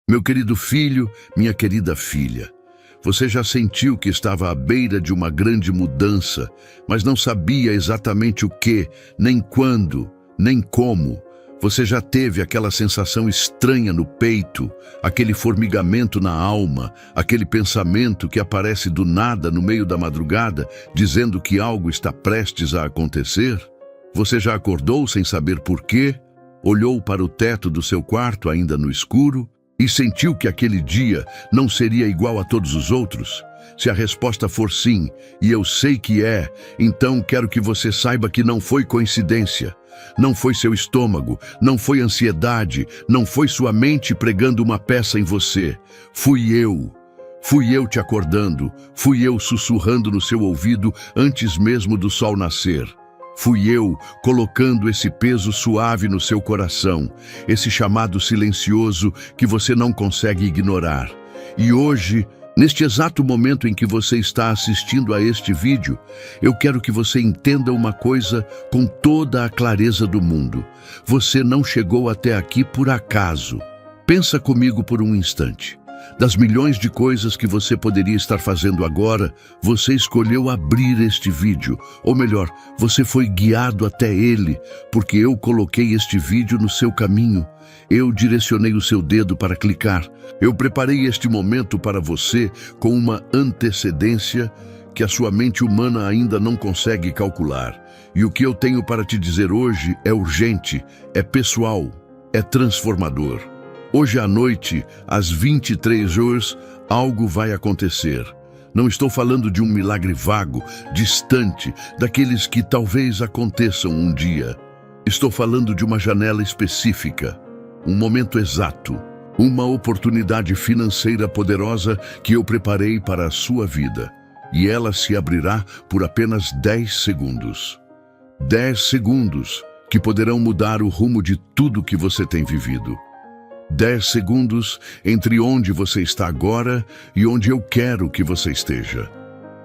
Meu querido filho, minha querida filha, você já sentiu que estava à beira de uma grande mudança, mas não sabia exatamente o que, nem quando, nem como. Você já teve aquela sensação estranha no peito, aquele formigamento na alma, aquele pensamento que aparece do nada no meio da madrugada, dizendo que algo está prestes a acontecer? Você já acordou sem saber por quê? Olhou para o teto do seu quarto ainda no escuro? E sentiu que aquele dia não seria igual a todos os outros? Se a resposta for sim, e eu sei que é, então quero que você saiba que não foi coincidência. Não foi seu estômago, não foi ansiedade, não foi sua mente pregando uma peça em você. Fui eu. Fui eu te acordando, fui eu sussurrando no seu ouvido antes mesmo do sol nascer. Fui eu colocando esse peso suave no seu coração, esse chamado silencioso que você não consegue ignorar. E hoje, neste exato momento em que você está assistindo a este vídeo, eu quero que você entenda uma coisa com toda a clareza do mundo. Você não chegou até aqui por acaso. Pensa comigo por um instante. Das milhões de coisas que você poderia estar fazendo agora, você escolheu abrir este vídeo. Ou melhor, você foi guiado até ele, porque eu coloquei este vídeo no seu caminho. Eu direcionei o seu dedo para clicar. Eu preparei este momento para você com uma antecedência que a sua mente humana ainda não consegue calcular. E o que eu tenho para te dizer hoje é urgente, é pessoal, é transformador. Hoje à noite, às 23 horas, algo vai acontecer. Não estou falando de um milagre vago, distante, daqueles que talvez aconteçam um dia. Estou falando de uma janela específica, um momento exato, uma oportunidade financeira poderosa que eu preparei para a sua vida. E ela se abrirá por apenas 10 segundos. 10 segundos que poderão mudar o rumo de tudo que você tem vivido. 10 segundos entre onde você está agora e onde eu quero que você esteja.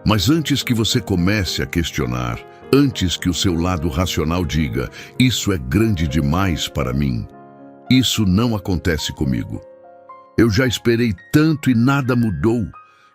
Mas antes que você comece a questionar, antes que o seu lado racional diga, isso é grande demais para mim, isso não acontece comigo. Eu já esperei tanto e nada mudou.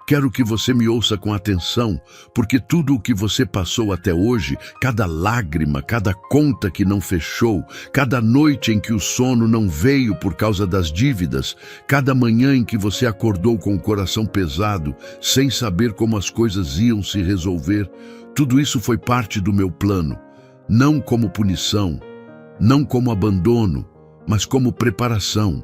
Quero que você me ouça com atenção, porque tudo o que você passou até hoje, cada lágrima, cada conta que não fechou, cada noite em que o sono não veio por causa das dívidas, cada manhã em que você acordou com o coração pesado, sem saber como as coisas iam se resolver, tudo isso foi parte do meu plano, não como punição, não como abandono, mas como preparação.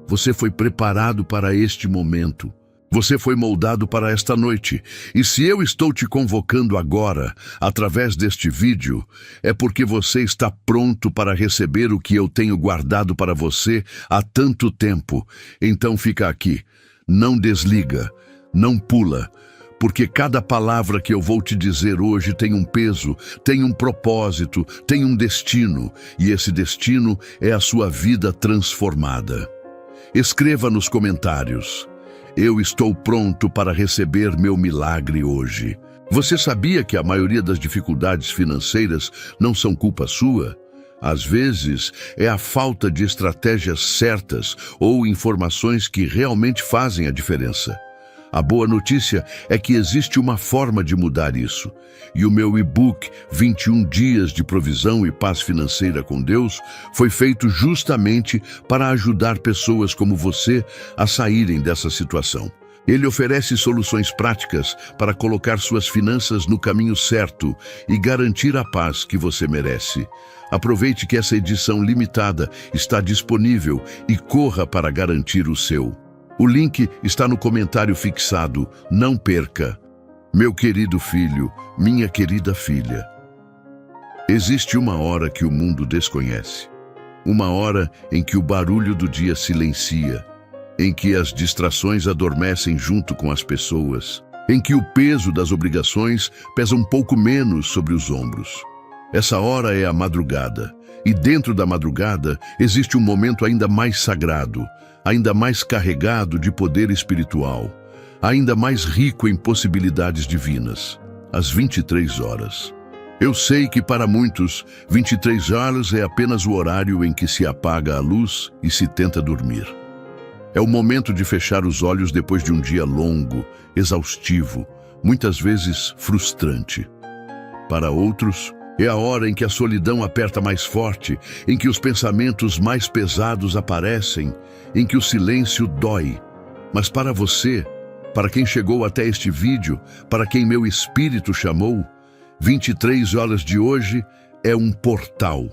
Você foi preparado para este momento. Você foi moldado para esta noite, e se eu estou te convocando agora, através deste vídeo, é porque você está pronto para receber o que eu tenho guardado para você há tanto tempo. Então fica aqui, não desliga, não pula, porque cada palavra que eu vou te dizer hoje tem um peso, tem um propósito, tem um destino, e esse destino é a sua vida transformada. Escreva nos comentários: eu estou pronto para receber meu milagre hoje. Você sabia que a maioria das dificuldades financeiras não são culpa sua? Às vezes, é a falta de estratégias certas ou informações que realmente fazem a diferença. A boa notícia é que existe uma forma de mudar isso. E o meu e-book 21 Dias de Provisão e Paz Financeira com Deus foi feito justamente para ajudar pessoas como você a saírem dessa situação. Ele oferece soluções práticas para colocar suas finanças no caminho certo e garantir a paz que você merece. Aproveite que essa edição limitada está disponível e corra para garantir o seu. O link está no comentário fixado. Não perca. Meu querido filho, minha querida filha. Existe uma hora que o mundo desconhece. Uma hora em que o barulho do dia silencia, em que as distrações adormecem junto com as pessoas, em que o peso das obrigações pesa um pouco menos sobre os ombros. Essa hora é a madrugada, e dentro da madrugada existe um momento ainda mais sagrado, ainda mais carregado de poder espiritual, ainda mais rico em possibilidades divinas, às 23 horas. Eu sei que para muitos, 23 horas é apenas o horário em que se apaga a luz e se tenta dormir. É o momento de fechar os olhos depois de um dia longo, exaustivo, muitas vezes frustrante. Para outros, é a hora em que a solidão aperta mais forte, em que os pensamentos mais pesados aparecem, em que o silêncio dói. Mas para você, para quem chegou até este vídeo, para quem meu espírito chamou, 23 horas de hoje é um portal,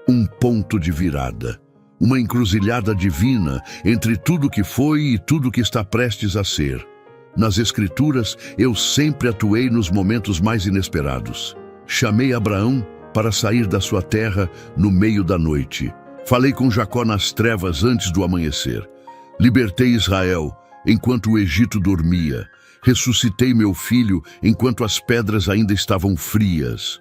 um ponto de virada, uma encruzilhada divina entre tudo que foi e tudo que está prestes a ser. Nas Escrituras, eu sempre atuei nos momentos mais inesperados. Chamei Abraão para sair da sua terra no meio da noite. Falei com Jacó nas trevas antes do amanhecer. Libertei Israel enquanto o Egito dormia. Ressuscitei meu filho enquanto as pedras ainda estavam frias.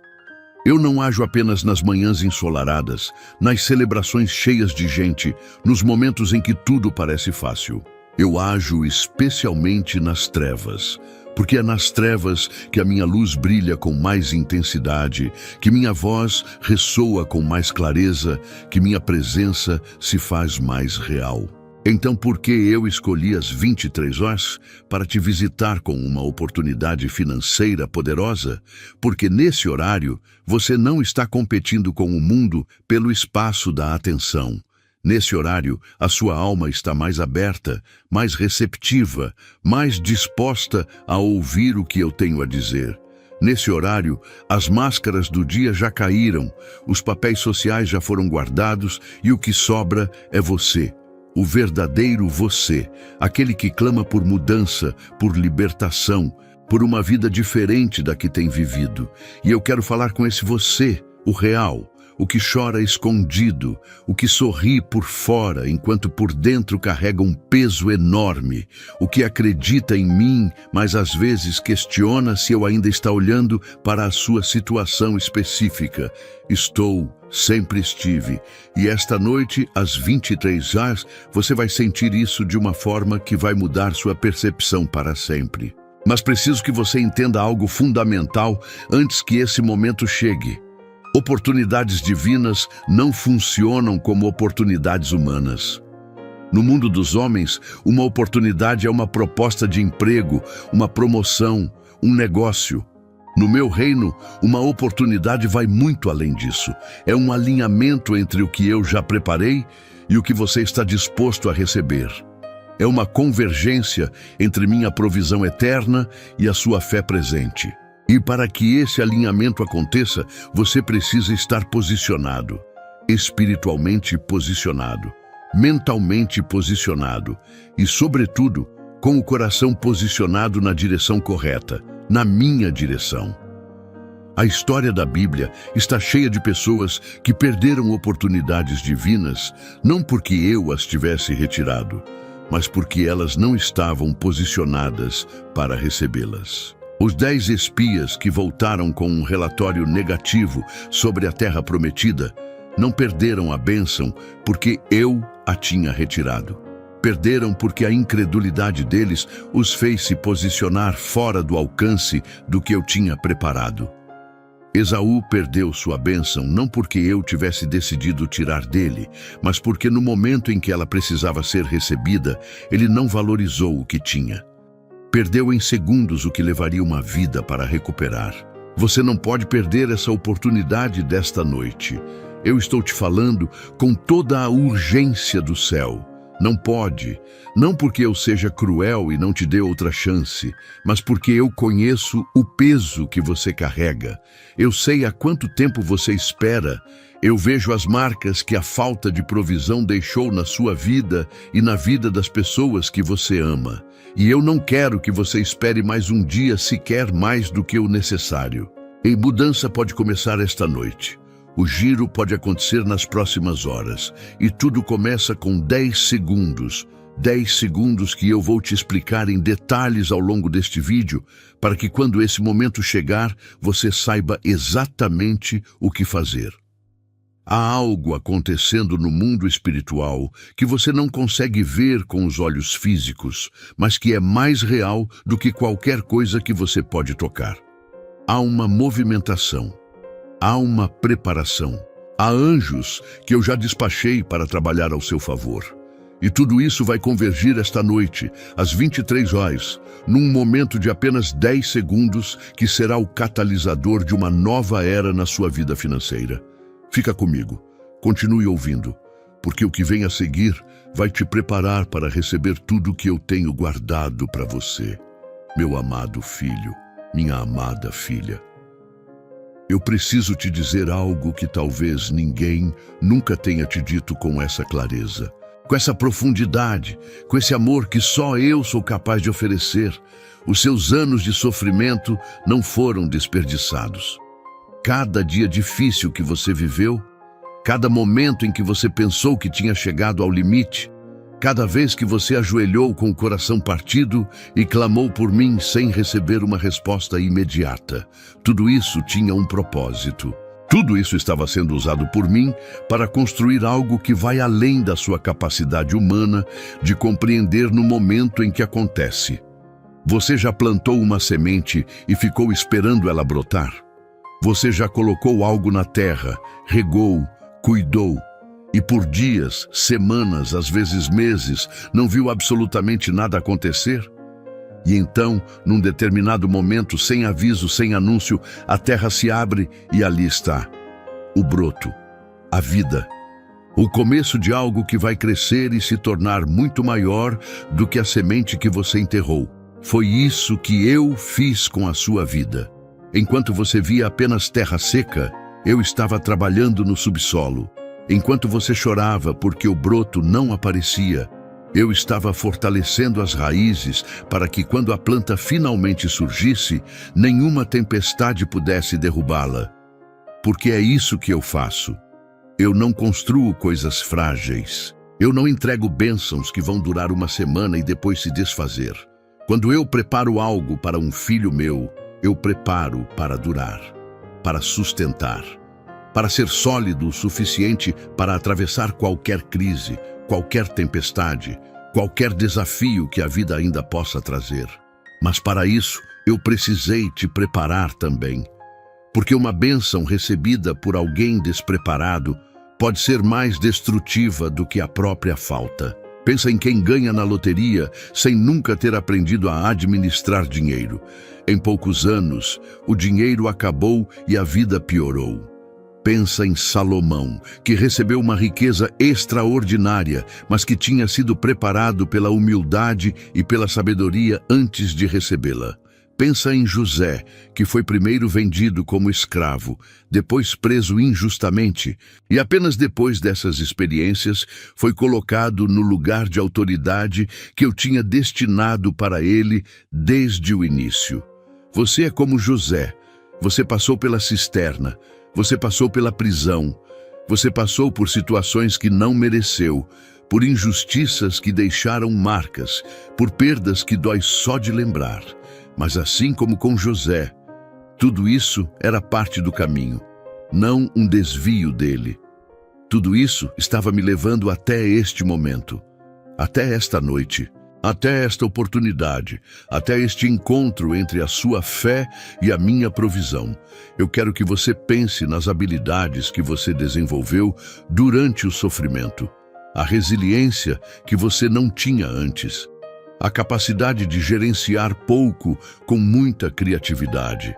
Eu não ajo apenas nas manhãs ensolaradas, nas celebrações cheias de gente, nos momentos em que tudo parece fácil. Eu ajo especialmente nas trevas, porque é nas trevas que a minha luz brilha com mais intensidade, que minha voz ressoa com mais clareza, que minha presença se faz mais real. Então, por que eu escolhi as 23 horas para te visitar com uma oportunidade financeira poderosa? Porque nesse horário, você não está competindo com o mundo pelo espaço da atenção. Nesse horário, a sua alma está mais aberta, mais receptiva, mais disposta a ouvir o que eu tenho a dizer. Nesse horário, as máscaras do dia já caíram, os papéis sociais já foram guardados e o que sobra é você. O verdadeiro você, aquele que clama por mudança, por libertação, por uma vida diferente da que tem vivido. E eu quero falar com esse você, o real, o que chora escondido, o que sorri por fora enquanto por dentro carrega um peso enorme, o que acredita em mim, mas às vezes questiona se eu ainda está olhando para a sua situação específica. Sempre estive, e esta noite, às 23 horas, você vai sentir isso de uma forma que vai mudar sua percepção para sempre. Mas preciso que você entenda algo fundamental antes que esse momento chegue. Oportunidades divinas não funcionam como oportunidades humanas. No mundo dos homens, uma oportunidade é uma proposta de emprego, uma promoção, um negócio. No meu reino, uma oportunidade vai muito além disso. É um alinhamento entre o que eu já preparei e o que você está disposto a receber. É uma convergência entre minha provisão eterna e a sua fé presente. E para que esse alinhamento aconteça, você precisa estar posicionado, espiritualmente posicionado, mentalmente posicionado e, sobretudo, com o coração posicionado na direção correta, na minha direção. A história da Bíblia está cheia de pessoas que perderam oportunidades divinas, não porque eu as tivesse retirado, mas porque elas não estavam posicionadas para recebê-las. Os 10 espias que voltaram com um relatório negativo sobre a terra prometida não perderam a bênção porque eu a tinha retirado. Perderam porque a incredulidade deles os fez se posicionar fora do alcance do que eu tinha preparado. Esaú perdeu sua bênção não porque eu tivesse decidido tirar dele, mas porque no momento em que ela precisava ser recebida, ele não valorizou o que tinha. Perdeu em segundos o que levaria uma vida para recuperar. Você não pode perder essa oportunidade desta noite. Eu estou te falando com toda a urgência do céu. Não pode, não porque eu seja cruel e não te dê outra chance, mas porque eu conheço o peso que você carrega. Eu sei há quanto tempo você espera. Eu vejo as marcas que a falta de provisão deixou na sua vida e na vida das pessoas que você ama. E eu não quero que você espere mais um dia sequer mais do que o necessário. E mudança pode começar esta noite. O giro pode acontecer nas próximas horas. E tudo começa com 10 segundos. 10 segundos que eu vou te explicar em detalhes ao longo deste vídeo, para que quando esse momento chegar, você saiba exatamente o que fazer. Há algo acontecendo no mundo espiritual que você não consegue ver com os olhos físicos, mas que é mais real do que qualquer coisa que você pode tocar. Há uma movimentação, há uma preparação, há anjos que eu já despachei para trabalhar ao seu favor. E tudo isso vai convergir esta noite, às 23 horas, num momento de apenas 10 segundos que será o catalisador de uma nova era na sua vida financeira. Fica comigo, continue ouvindo, porque o que vem a seguir vai te preparar para receber tudo o que eu tenho guardado para você. Meu amado filho, minha amada filha. Eu preciso te dizer algo que talvez ninguém nunca tenha te dito com essa clareza, com essa profundidade, com esse amor que só eu sou capaz de oferecer. Os seus anos de sofrimento não foram desperdiçados. Cada dia difícil que você viveu, cada momento em que você pensou que tinha chegado ao limite, cada vez que você ajoelhou com o coração partido e clamou por mim sem receber uma resposta imediata, tudo isso tinha um propósito. Tudo isso estava sendo usado por mim para construir algo que vai além da sua capacidade humana de compreender no momento em que acontece. Você já plantou uma semente e ficou esperando ela brotar? Você já colocou algo na terra, regou, cuidou, e por dias, semanas, às vezes meses, não viu absolutamente nada acontecer? E então, num determinado momento, sem aviso, sem anúncio, a terra se abre e ali está. O broto, a vida. O começo de algo que vai crescer e se tornar muito maior do que a semente que você enterrou. Foi isso que eu fiz com a sua vida. Enquanto você via apenas terra seca, eu estava trabalhando no subsolo. Enquanto você chorava porque o broto não aparecia, eu estava fortalecendo as raízes para que quando a planta finalmente surgisse, nenhuma tempestade pudesse derrubá-la. Porque é isso que eu faço. Eu não construo coisas frágeis. Eu não entrego bênçãos que vão durar uma semana e depois se desfazer. Quando eu preparo algo para um filho meu, eu preparo para durar, para sustentar, para ser sólido o suficiente para atravessar qualquer crise, qualquer tempestade, qualquer desafio que a vida ainda possa trazer. Mas para isso, eu precisei te preparar também. Porque uma bênção recebida por alguém despreparado pode ser mais destrutiva do que a própria falta. Pensa em quem ganha na loteria sem nunca ter aprendido a administrar dinheiro. Em poucos anos, o dinheiro acabou e a vida piorou. Pensa em Salomão, que recebeu uma riqueza extraordinária, mas que tinha sido preparado pela humildade e pela sabedoria antes de recebê-la. Pensa em José, que foi primeiro vendido como escravo, depois preso injustamente, e apenas depois dessas experiências foi colocado no lugar de autoridade que eu tinha destinado para ele desde o início. Você é como José. Você passou pela cisterna, você passou pela prisão, você passou por situações que não mereceu, por injustiças que deixaram marcas, por perdas que dói só de lembrar. Mas assim como com José, tudo isso era parte do caminho, não um desvio dele. Tudo isso estava me levando até este momento, até esta noite, até esta oportunidade, até este encontro entre a sua fé e a minha provisão. Eu quero que você pense nas habilidades que você desenvolveu durante o sofrimento, a resiliência que você não tinha antes, a capacidade de gerenciar pouco com muita criatividade,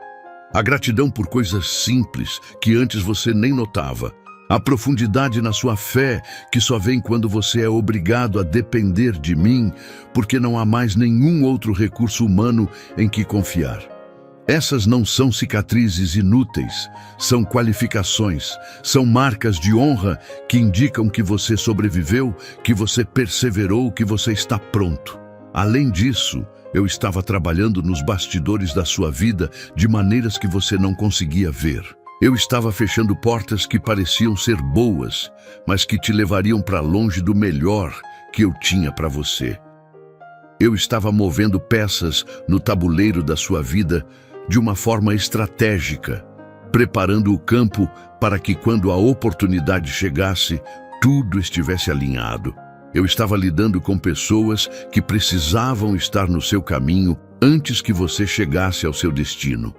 a gratidão por coisas simples que antes você nem notava, a profundidade na sua fé que só vem quando você é obrigado a depender de mim, porque não há mais nenhum outro recurso humano em que confiar. Essas não são cicatrizes inúteis, são qualificações, são marcas de honra que indicam que você sobreviveu, que você perseverou, que você está pronto. Além disso, eu estava trabalhando nos bastidores da sua vida de maneiras que você não conseguia ver. Eu estava fechando portas que pareciam ser boas, mas que te levariam para longe do melhor que eu tinha para você. Eu estava movendo peças no tabuleiro da sua vida de uma forma estratégica, preparando o campo para que quando a oportunidade chegasse, tudo estivesse alinhado. Eu estava lidando com pessoas que precisavam estar no seu caminho antes que você chegasse ao seu destino.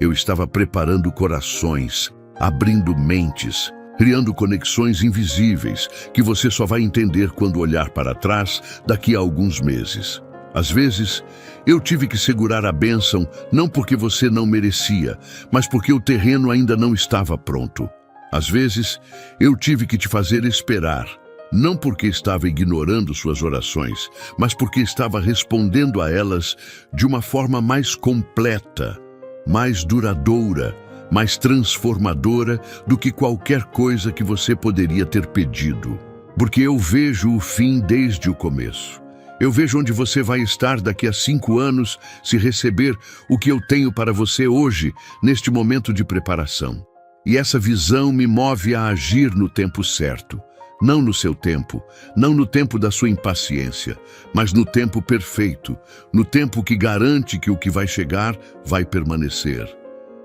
Eu estava preparando corações, abrindo mentes, criando conexões invisíveis que você só vai entender quando olhar para trás daqui a alguns meses. Às vezes, eu tive que segurar a bênção não porque você não merecia, mas porque o terreno ainda não estava pronto. Às vezes, eu tive que te fazer esperar, não porque estava ignorando suas orações, mas porque estava respondendo a elas de uma forma mais completa, mais duradoura, mais transformadora do que qualquer coisa que você poderia ter pedido. Porque eu vejo o fim desde o começo. Eu vejo onde você vai estar daqui a 5 anos se receber o que eu tenho para você hoje, neste momento de preparação. E essa visão me move a agir no tempo certo. Não no seu tempo, não no tempo da sua impaciência, mas no tempo perfeito, no tempo que garante que o que vai chegar vai permanecer.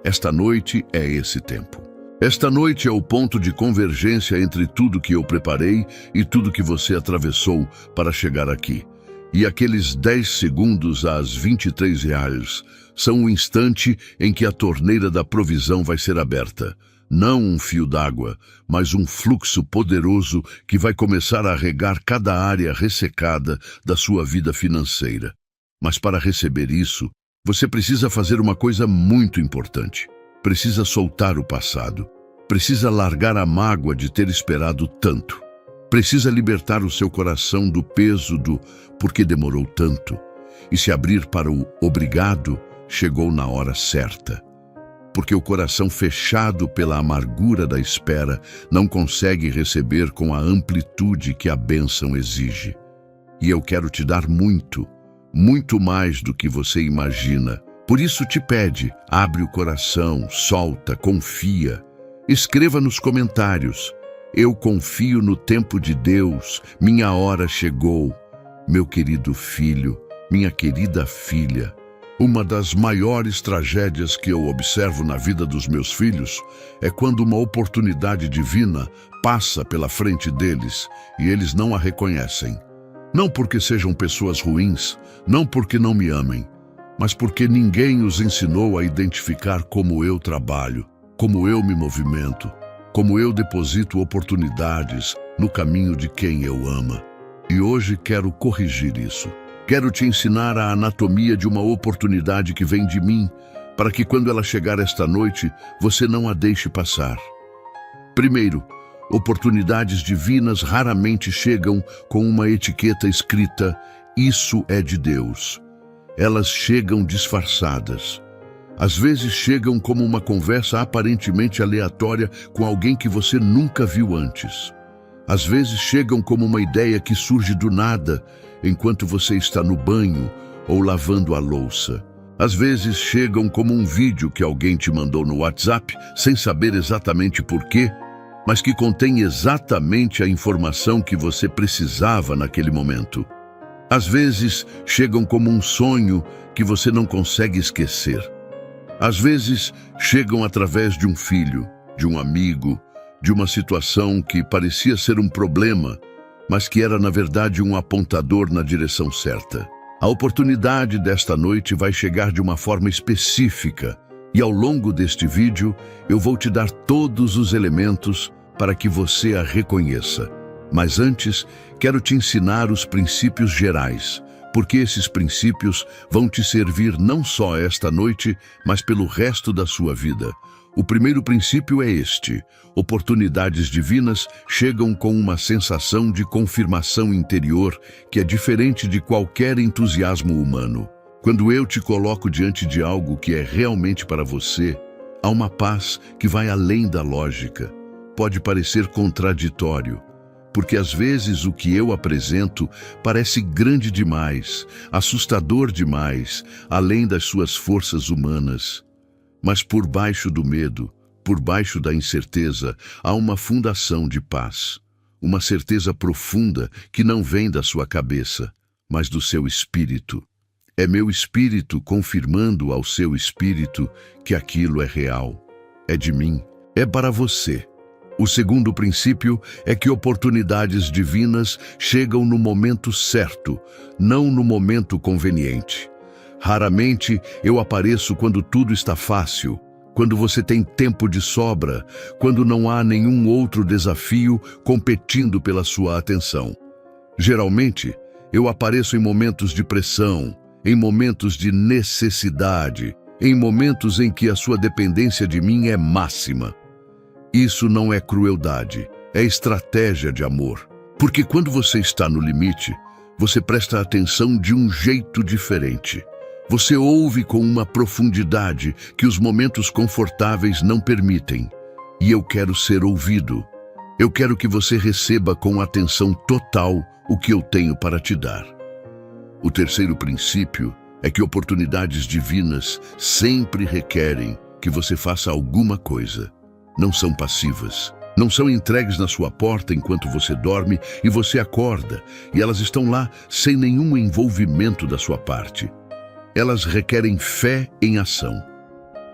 Esta noite é esse tempo. Esta noite é o ponto de convergência entre tudo que eu preparei e tudo que você atravessou para chegar aqui. E aqueles 10 segundos às R$ 23 são o instante em que a torneira da provisão vai ser aberta. Não um fio d'água, mas um fluxo poderoso que vai começar a regar cada área ressecada da sua vida financeira. Mas para receber isso, você precisa fazer uma coisa muito importante. Precisa soltar o passado. Precisa largar a mágoa de ter esperado tanto. Precisa libertar o seu coração do peso do "porque demorou tanto" e se abrir para o "obrigado, chegou na hora certa". Porque o coração fechado pela amargura da espera não consegue receber com a amplitude que a bênção exige. E eu quero te dar muito, muito mais do que você imagina. Por isso te pede, abre o coração, solta, confia. Escreva nos comentários: eu confio no tempo de Deus, minha hora chegou. Meu querido filho, minha querida filha, uma das maiores tragédias que eu observo na vida dos meus filhos é quando uma oportunidade divina passa pela frente deles e eles não a reconhecem. Não porque sejam pessoas ruins, não porque não me amem, mas porque ninguém os ensinou a identificar como eu trabalho, como eu me movimento, como eu deposito oportunidades no caminho de quem eu amo. E hoje quero corrigir isso. Quero te ensinar a anatomia de uma oportunidade que vem de mim, para que quando ela chegar esta noite, você não a deixe passar. Primeiro, oportunidades divinas raramente chegam com uma etiqueta escrita "Isso é de Deus". Elas chegam disfarçadas. Às vezes chegam como uma conversa aparentemente aleatória com alguém que você nunca viu antes. Às vezes chegam como uma ideia que surge do nada, enquanto você está no banho ou lavando a louça. Às vezes chegam como um vídeo que alguém te mandou no WhatsApp, sem saber exatamente por quê, mas que contém exatamente a informação que você precisava naquele momento. Às vezes chegam como um sonho que você não consegue esquecer. Às vezes chegam através de um filho, de um amigo, de uma situação que parecia ser um problema, mas que era na verdade um apontador na direção certa. A oportunidade desta noite vai chegar de uma forma específica e ao longo deste vídeo eu vou te dar todos os elementos para que você a reconheça. Mas antes, quero te ensinar os princípios gerais, porque esses princípios vão te servir não só esta noite, mas pelo resto da sua vida. O primeiro princípio é este: oportunidades divinas chegam com uma sensação de confirmação interior que é diferente de qualquer entusiasmo humano. Quando eu te coloco diante de algo que é realmente para você, há uma paz que vai além da lógica. Pode parecer contraditório, porque às vezes o que eu apresento parece grande demais, assustador demais, além das suas forças humanas. Mas por baixo do medo, por baixo da incerteza, há uma fundação de paz, uma certeza profunda que não vem da sua cabeça, mas do seu espírito. É meu espírito confirmando ao seu espírito que aquilo é real, é de mim, é para você. O segundo princípio é que oportunidades divinas chegam no momento certo, não no momento conveniente. Raramente eu apareço quando tudo está fácil. quando você tem tempo de sobra, quando não há nenhum outro desafio competindo pela sua atenção. Geralmente, eu apareço em momentos de pressão, em momentos de necessidade, em momentos em que a sua dependência de mim é máxima. Isso não é crueldade, é estratégia de amor. Porque quando você está no limite, você presta atenção de um jeito diferente. Você ouve com uma profundidade que os momentos confortáveis não permitem. E eu quero ser ouvido. Eu quero que você receba com atenção total o que eu tenho para te dar. O terceiro princípio é que oportunidades divinas sempre requerem que você faça alguma coisa. Não são passivas. Não são entregues na sua porta enquanto você dorme e você acorda, e elas estão lá sem nenhum envolvimento da sua parte. Elas requerem fé em ação.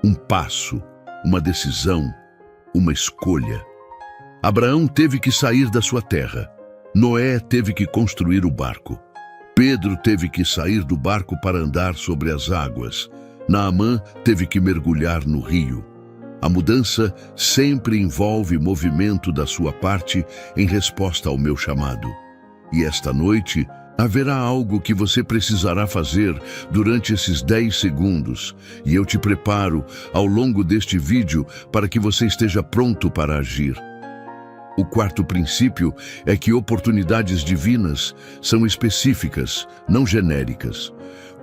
Um passo, uma decisão, uma escolha. Abraão teve que sair da sua terra. Noé teve que construir o barco. Pedro teve que sair do barco para andar sobre as águas. Naamã teve que mergulhar no rio. A mudança sempre envolve movimento da sua parte em resposta ao meu chamado. E esta noite, haverá algo que você precisará fazer durante esses 10 segundos, e eu te preparo ao longo deste vídeo para que você esteja pronto para agir. O quarto princípio é que oportunidades divinas são específicas, não genéricas.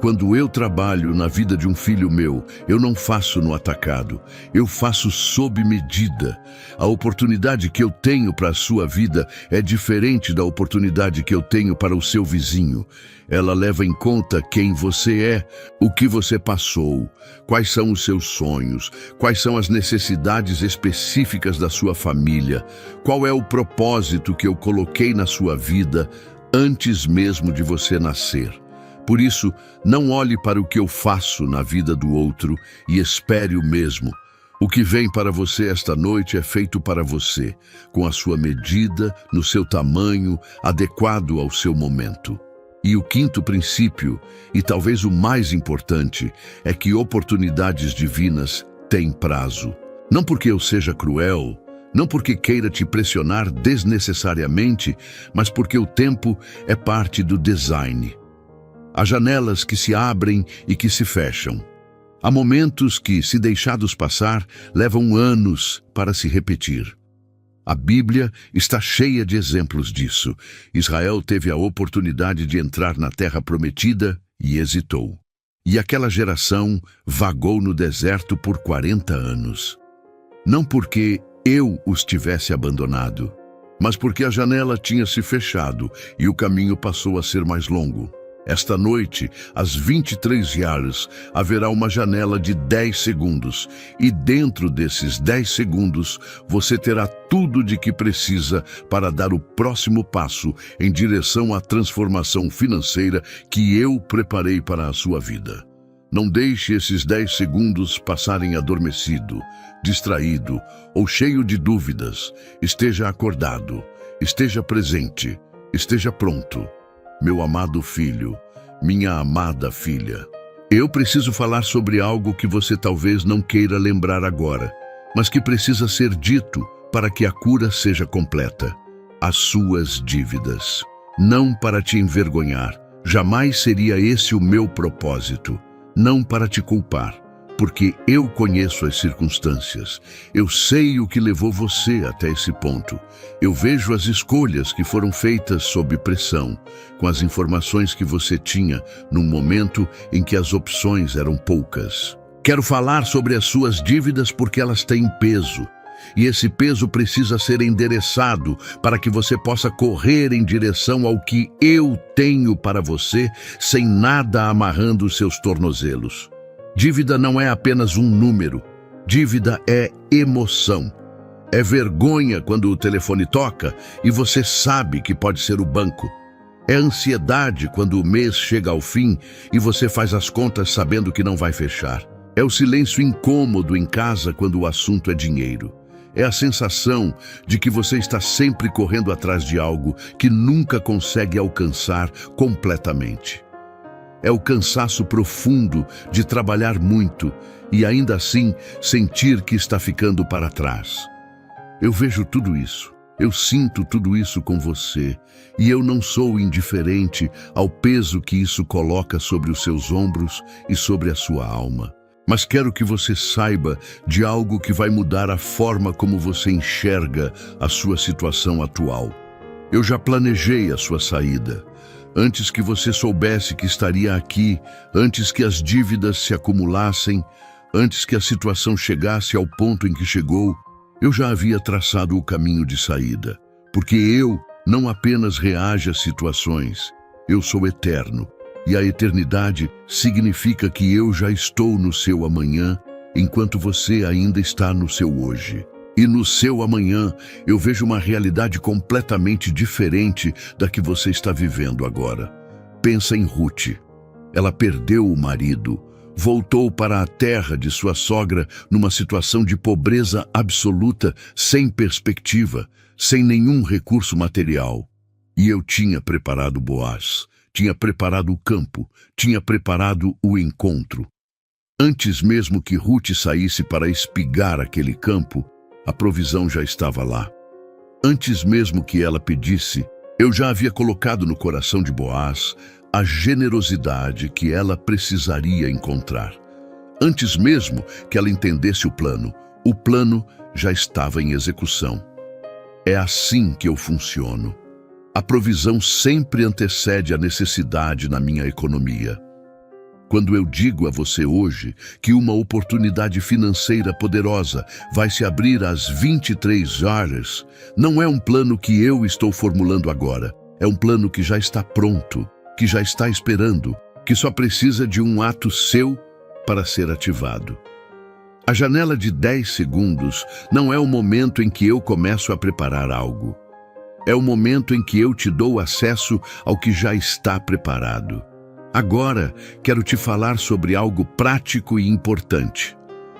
Quando eu trabalho na vida de um filho meu, eu não faço no atacado, eu faço sob medida. A oportunidade que eu tenho para a sua vida é diferente da oportunidade que eu tenho para o seu vizinho. Ela leva em conta quem você é, o que você passou, quais são os seus sonhos, quais são as necessidades específicas da sua família, qual é o propósito que eu coloquei na sua vida antes mesmo de você nascer. Por isso, não olhe para o que eu faço na vida do outro e espere o mesmo. O que vem para você esta noite é feito para você, com a sua medida, no seu tamanho, adequado ao seu momento. E o quinto princípio, e talvez o mais importante, é que oportunidades divinas têm prazo. Não porque eu seja cruel, não porque queira te pressionar desnecessariamente, mas porque o tempo é parte do design. Há janelas que se abrem e que se fecham. Há momentos que, se deixados passar, levam anos para se repetir. A Bíblia está cheia de exemplos disso. Israel teve a oportunidade de entrar na Terra Prometida e hesitou. E aquela geração vagou no deserto por 40 anos. Não porque eu os tivesse abandonado, mas porque a janela tinha se fechado e o caminho passou a ser mais longo. Esta noite, às 23 horas, haverá uma janela de 10 segundos, e dentro desses 10 segundos, você terá tudo de que precisa para dar o próximo passo em direção à transformação financeira que eu preparei para a sua vida. Não deixe esses 10 segundos passarem adormecido, distraído ou cheio de dúvidas. Esteja acordado, esteja presente, esteja pronto. Meu amado filho, minha amada filha, eu preciso falar sobre algo que você talvez não queira lembrar agora, mas que precisa ser dito para que a cura seja completa. As suas dívidas. Não para te envergonhar, jamais seria esse o meu propósito. Não para te culpar, porque eu conheço as circunstâncias. Eu sei o que levou você até esse ponto. Eu vejo as escolhas que foram feitas sob pressão, com as informações que você tinha num momento em que as opções eram poucas. Quero falar sobre as suas dívidas porque elas têm peso. E esse peso precisa ser endereçado para que você possa correr em direção ao que eu tenho para você, sem nada amarrando os seus tornozelos. Dívida não é apenas um número. Dívida é emoção. É vergonha quando o telefone toca e você sabe que pode ser o banco. É ansiedade quando o mês chega ao fim e você faz as contas sabendo que não vai fechar. É o silêncio incômodo em casa quando o assunto é dinheiro. É a sensação de que você está sempre correndo atrás de algo que nunca consegue alcançar completamente. é o cansaço profundo de trabalhar muito e ainda assim sentir que está ficando para trás. Eu vejo tudo isso, eu sinto tudo isso com você e eu não sou indiferente ao peso que isso coloca sobre os seus ombros e sobre a sua alma. Mas quero que você saiba de algo que vai mudar a forma como você enxerga a sua situação atual. Eu já planejei a sua saída. Antes que você soubesse que estaria aqui, antes que as dívidas se acumulassem, antes que a situação chegasse ao ponto em que chegou, eu já havia traçado o caminho de saída. Porque eu não apenas reajo às situações, eu sou eterno. E a eternidade significa que eu já estou no seu amanhã, enquanto você ainda está no seu hoje. E no seu amanhã, eu vejo uma realidade completamente diferente da que você está vivendo agora. Pensa em Ruth. Ela perdeu o marido, voltou para a terra de sua sogra numa situação de pobreza absoluta, sem perspectiva, sem nenhum recurso material. E eu tinha preparado Boaz. Tinha preparado o campo, tinha preparado o encontro. Antes mesmo que Ruth saísse para espigar aquele campo, a provisão já estava lá. Antes mesmo que ela pedisse, eu já havia colocado no coração de Boaz a generosidade que ela precisaria encontrar. Antes mesmo que ela entendesse o plano já estava em execução. É assim que eu funciono. A provisão sempre antecede a necessidade na minha economia. Quando eu digo a você hoje que uma oportunidade financeira poderosa vai se abrir às 23 horas, não é um plano que eu estou formulando agora. É um plano que já está pronto, que já está esperando, que só precisa de um ato seu para ser ativado. A janela de 10 segundos não é o momento em que eu começo a preparar algo. É o momento em que eu te dou acesso ao que já está preparado. Agora, quero te falar sobre algo prático e importante.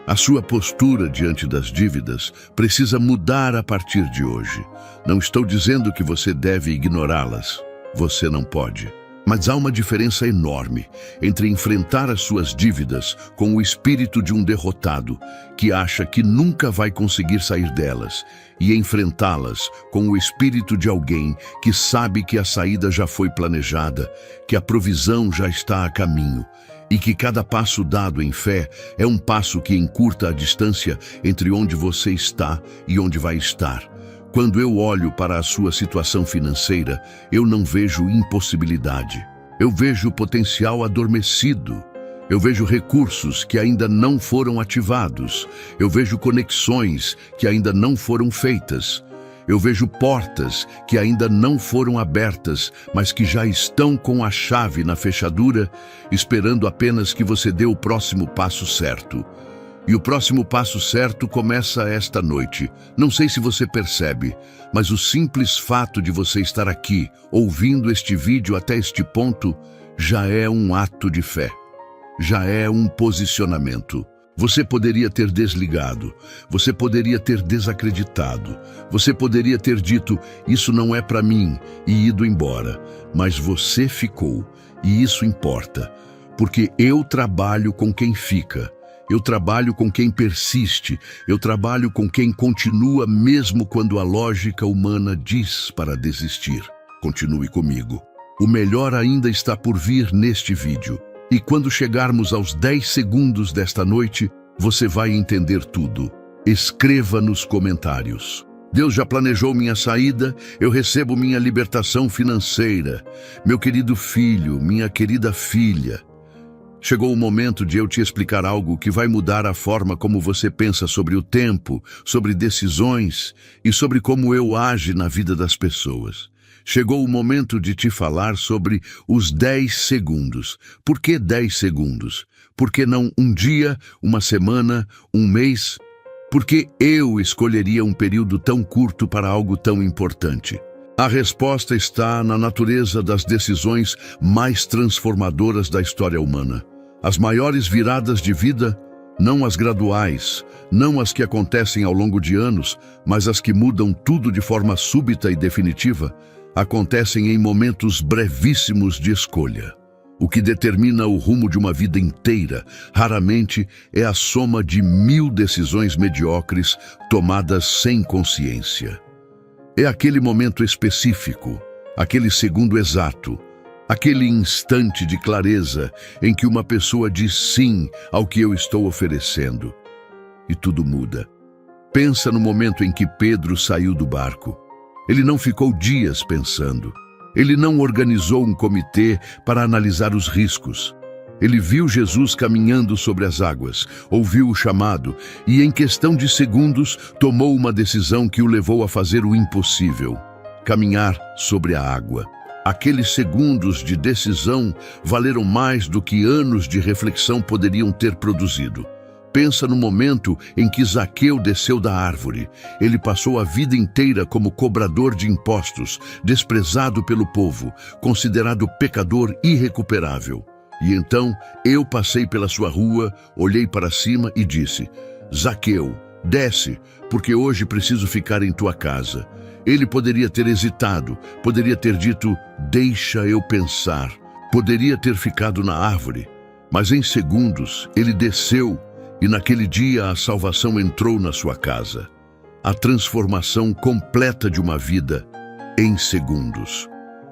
A sua postura diante das dívidas precisa mudar a partir de hoje. Não estou dizendo que você deve ignorá-las. Você não pode. Mas há uma diferença enorme entre enfrentar as suas dívidas com o espírito de um derrotado que acha que nunca vai conseguir sair delas e enfrentá-las com o espírito de alguém que sabe que a saída já foi planejada, que a provisão já está a caminho e que cada passo dado em fé é um passo que encurta a distância entre onde você está e onde vai estar. Quando eu olho para a sua situação financeira, eu não vejo impossibilidade. Eu vejo potencial adormecido. Eu vejo recursos que ainda não foram ativados. Eu vejo conexões que ainda não foram feitas. Eu vejo portas que ainda não foram abertas, mas que já estão com a chave na fechadura, esperando apenas que você dê o próximo passo certo. E o próximo passo certo começa esta noite. Não sei se você percebe, mas o simples fato de você estar aqui, ouvindo este vídeo até este ponto, já é um ato de fé. Já é um posicionamento. Você poderia ter desligado, você poderia ter desacreditado, você poderia ter dito, isso não é para mim, e ido embora. Mas você ficou, e isso importa, porque eu trabalho com quem fica. Eu trabalho com quem persiste, eu trabalho com quem continua mesmo quando a lógica humana diz para desistir. Continue comigo. O melhor ainda está por vir neste vídeo. E quando chegarmos aos 10 segundos desta noite, você vai entender tudo. Escreva nos comentários. Deus já planejou minha saída, eu recebo minha libertação financeira. Meu querido filho, minha querida filha. Chegou o momento de eu te explicar algo que vai mudar a forma como você pensa sobre o tempo, sobre decisões e sobre como eu age na vida das pessoas. Chegou o momento de te falar sobre os 10 segundos. Por que 10 segundos? Por que não um dia, uma semana, um mês? Por que eu escolheria um período tão curto para algo tão importante? A resposta está na natureza das decisões mais transformadoras da história humana. As maiores viradas de vida, não as graduais, não as que acontecem ao longo de anos, mas as que mudam tudo de forma súbita e definitiva, acontecem em momentos brevíssimos de escolha. O que determina o rumo de uma vida inteira, raramente é a soma de 1000 decisões mediocres tomadas sem consciência. É aquele momento específico, aquele segundo exato, aquele instante de clareza em que uma pessoa diz sim ao que eu estou oferecendo. E tudo muda. Pensa no momento em que Pedro saiu do barco. Ele não ficou dias pensando. Ele não organizou um comitê para analisar os riscos. Ele viu Jesus caminhando sobre as águas, ouviu o chamado e, em questão de segundos, tomou uma decisão que o levou a fazer o impossível: caminhar sobre a água. Aqueles segundos de decisão valeram mais do que anos de reflexão poderiam ter produzido. Pensa no momento em que Zaqueu desceu da árvore. Ele passou a vida inteira como cobrador de impostos, desprezado pelo povo, considerado pecador irrecuperável. E então eu passei pela sua rua, olhei para cima e disse: Zaqueu, desce, porque hoje preciso ficar em tua casa. Ele poderia ter hesitado, poderia ter dito: deixa eu pensar. Poderia ter ficado na árvore, mas em segundos ele desceu. E naquele dia a salvação entrou na sua casa. A transformação completa de uma vida em segundos.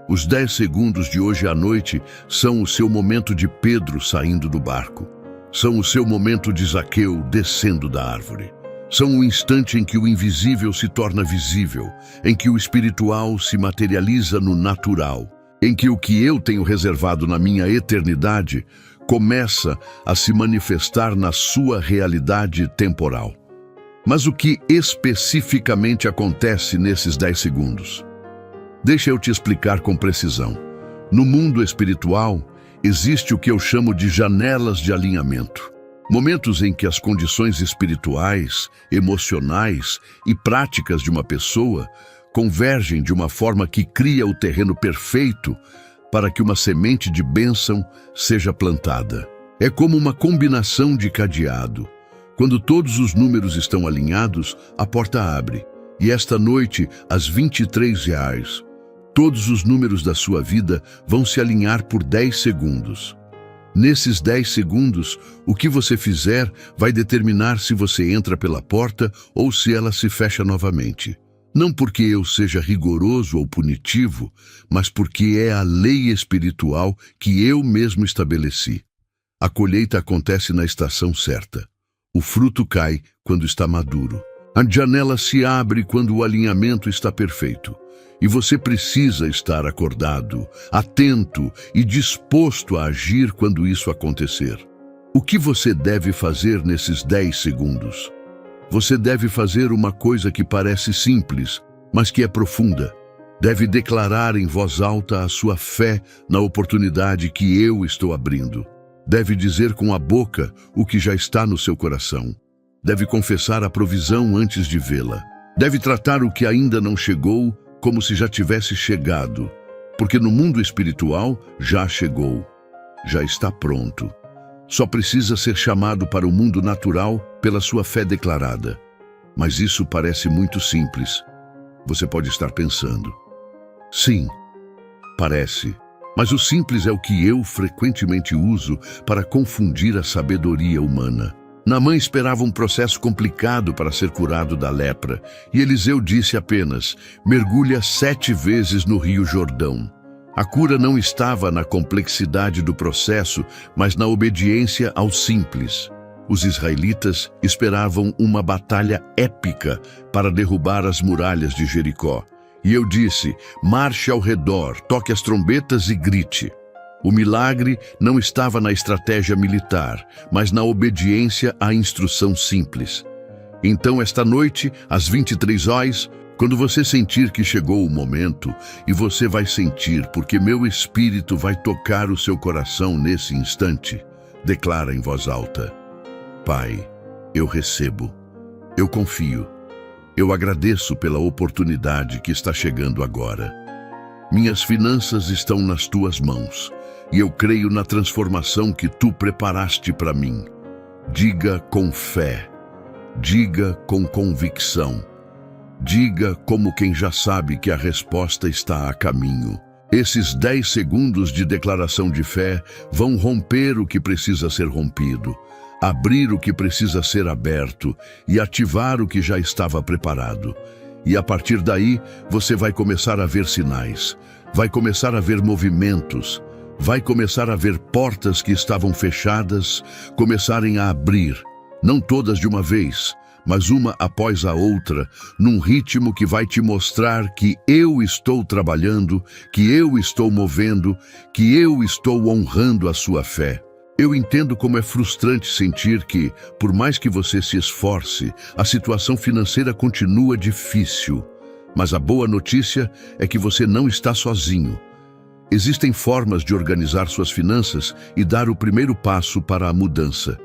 Os 10 segundos de hoje à noite são o seu momento de Pedro saindo do barco. São o seu momento de Zaqueu descendo da árvore. São o instante em que o invisível se torna visível, em que o espiritual se materializa no natural, em que o que eu tenho reservado na minha eternidade começa a se manifestar na sua realidade temporal. Mas o que especificamente acontece nesses 10 segundos? Deixa eu te explicar com precisão. No mundo espiritual, existe o que eu chamo de janelas de alinhamento. Momentos em que as condições espirituais, emocionais e práticas de uma pessoa convergem de uma forma que cria o terreno perfeito para que uma semente de bênção seja plantada. É como uma combinação de cadeado. Quando todos os números estão alinhados, a porta abre. E esta noite, às R$ 23, todos os números da sua vida vão se alinhar por 10 segundos. Nesses 10 segundos, o que você fizer vai determinar se você entra pela porta ou se ela se fecha novamente. Não porque eu seja rigoroso ou punitivo, mas porque é a lei espiritual que eu mesmo estabeleci. A colheita acontece na estação certa. O fruto cai quando está maduro. A janela se abre quando o alinhamento está perfeito. E você precisa estar acordado, atento e disposto a agir quando isso acontecer. O que você deve fazer nesses 10 segundos? Você deve fazer uma coisa que parece simples, mas que é profunda. Deve declarar em voz alta a sua fé na oportunidade que eu estou abrindo. Deve dizer com a boca o que já está no seu coração. Deve confessar a provisão antes de vê-la. Deve tratar o que ainda não chegou como se já tivesse chegado, porque no mundo espiritual já chegou, já está pronto. Só precisa ser chamado para o mundo natural pela sua fé declarada. Mas isso parece muito simples. Você pode estar pensando: sim, parece. Mas o simples é o que eu frequentemente uso para confundir a sabedoria humana. Naamã esperava um processo complicado para ser curado da lepra, e Eliseu disse apenas: mergulha 7 vezes no rio Jordão. A cura não estava na complexidade do processo, mas na obediência ao simples. Os israelitas esperavam uma batalha épica para derrubar as muralhas de Jericó. E eu disse: marche ao redor, toque as trombetas e grite. O milagre não estava na estratégia militar, mas na obediência à instrução simples. Então, esta noite, às 23 horas, quando você sentir que chegou o momento, e você vai sentir porque meu Espírito vai tocar o seu coração nesse instante, declara em voz alta: Pai, eu recebo, eu confio, eu agradeço pela oportunidade que está chegando agora. Minhas finanças estão nas tuas mãos, e eu creio na transformação que tu preparaste para mim. Diga com fé, diga com convicção, diga como quem já sabe que a resposta está a caminho. Esses 10 segundos de declaração de fé vão romper o que precisa ser rompido, abrir o que precisa ser aberto e ativar o que já estava preparado. E a partir daí, você vai começar a ver sinais, vai começar a ver movimentos, vai começar a ver portas que estavam fechadas começarem a abrir, não todas de uma vez, mas uma após a outra, num ritmo que vai te mostrar que eu estou trabalhando, que eu estou movendo, que eu estou honrando a sua fé. Eu entendo como é frustrante sentir que, por mais que você se esforce, a situação financeira continua difícil. Mas a boa notícia é que você não está sozinho. Existem formas de organizar suas finanças e dar o primeiro passo para a mudança.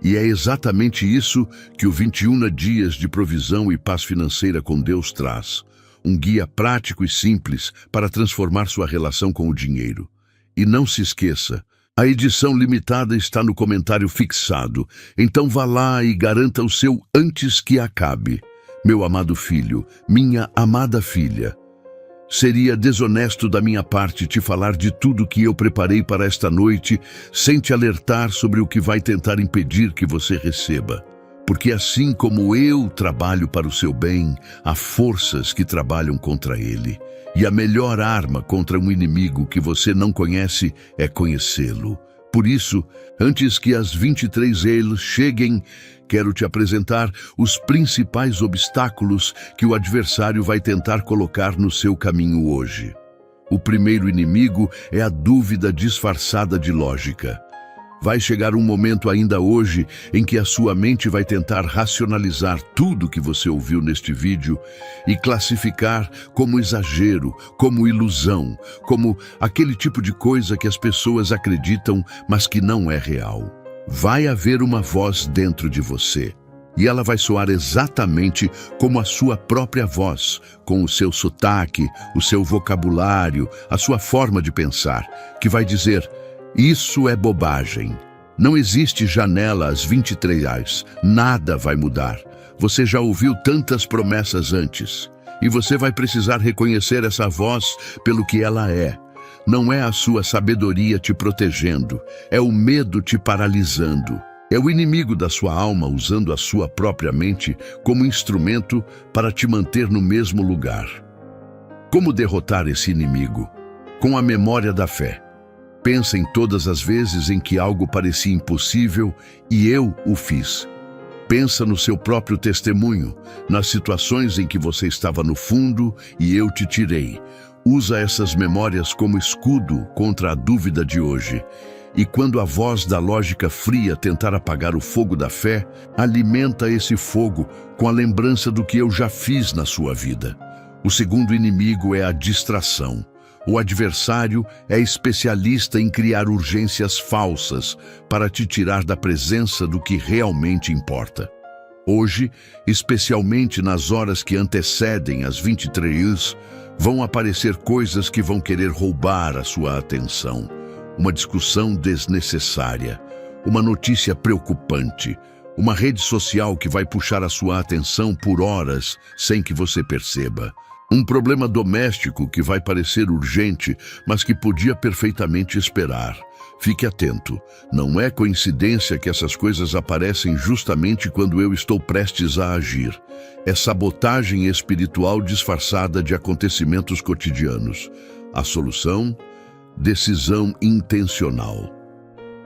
E é exatamente isso que o 21 Dias de Provisão e Paz Financeira com Deus traz. Um guia prático e simples para transformar sua relação com o dinheiro. E não se esqueça, a edição limitada está no comentário fixado, então vá lá e garanta o seu antes que acabe. Meu amado filho, minha amada filha, seria desonesto da minha parte te falar de tudo que eu preparei para esta noite sem te alertar sobre o que vai tentar impedir que você receba. Porque assim como eu trabalho para o seu bem, há forças que trabalham contra ele. E a melhor arma contra um inimigo que você não conhece é conhecê-lo. Por isso, antes que as 23 eles cheguem, quero te apresentar os principais obstáculos que o adversário vai tentar colocar no seu caminho hoje. O primeiro inimigo é a dúvida disfarçada de lógica. Vai chegar um momento ainda hoje em que a sua mente vai tentar racionalizar tudo que você ouviu neste vídeo e classificar como exagero, como ilusão, como aquele tipo de coisa que as pessoas acreditam, mas que não é real. Vai haver uma voz dentro de você e ela vai soar exatamente como a sua própria voz, com o seu sotaque, o seu vocabulário, a sua forma de pensar, que vai dizer: isso é bobagem. Não existe janela às 23 horas. Nada vai mudar. Você já ouviu tantas promessas antes. E você vai precisar reconhecer essa voz pelo que ela é. Não é a sua sabedoria te protegendo. É o medo te paralisando. É o inimigo da sua alma usando a sua própria mente como instrumento para te manter no mesmo lugar. Como derrotar esse inimigo? Com a memória da fé. Pensa em todas as vezes em que algo parecia impossível e eu o fiz. Pensa no seu próprio testemunho, nas situações em que você estava no fundo e eu te tirei. Usa essas memórias como escudo contra a dúvida de hoje. E quando a voz da lógica fria tentar apagar o fogo da fé, alimenta esse fogo com a lembrança do que eu já fiz na sua vida. O segundo inimigo é a distração. O adversário é especialista em criar urgências falsas para te tirar da presença do que realmente importa. Hoje, especialmente nas horas que antecedem as 23, vão aparecer coisas que vão querer roubar a sua atenção. Uma discussão desnecessária, uma notícia preocupante, uma rede social que vai puxar a sua atenção por horas sem que você perceba. Um problema doméstico que vai parecer urgente, mas que podia perfeitamente esperar. Fique atento, não é coincidência que essas coisas aparecem justamente quando eu estou prestes a agir. É sabotagem espiritual disfarçada de acontecimentos cotidianos. A solução? Decisão intencional.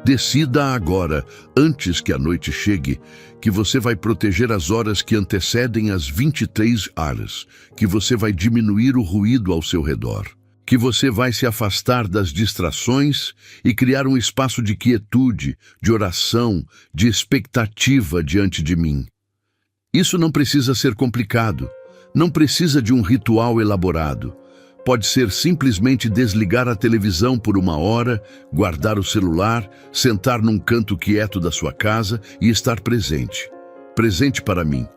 Decida agora, antes que a noite chegue, que você vai proteger as horas que antecedem as 23 horas, que você vai diminuir o ruído ao seu redor, que você vai se afastar das distrações e criar um espaço de quietude, de oração, de expectativa diante de mim. Isso não precisa ser complicado, não precisa de um ritual elaborado. Pode ser simplesmente desligar a televisão por uma hora, guardar o celular, sentar num canto quieto da sua casa e estar presente. Presente para mim.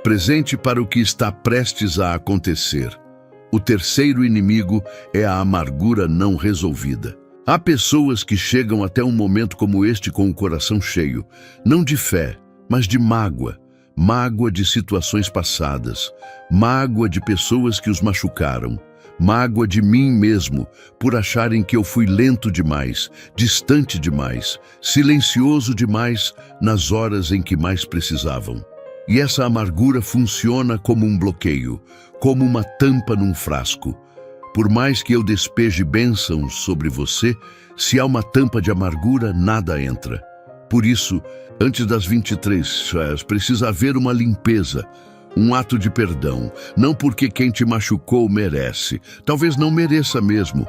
Presente para o que está prestes a acontecer. O terceiro inimigo é a amargura não resolvida. Há pessoas que chegam até um momento como este com o coração cheio, não de fé, mas de mágoa. Mágoa de situações passadas. Mágoa de pessoas que os machucaram. mágoa de mim mesmo por acharem que eu fui lento demais, distante demais, silencioso demais nas horas em que mais precisavam. E essa amargura funciona como um bloqueio, como uma tampa num frasco. Por mais que eu despeje bênçãos sobre você, se há uma tampa de amargura, nada entra. Por isso, antes das 23, precisa haver uma limpeza, um ato de perdão, não porque quem te machucou merece, talvez não mereça mesmo,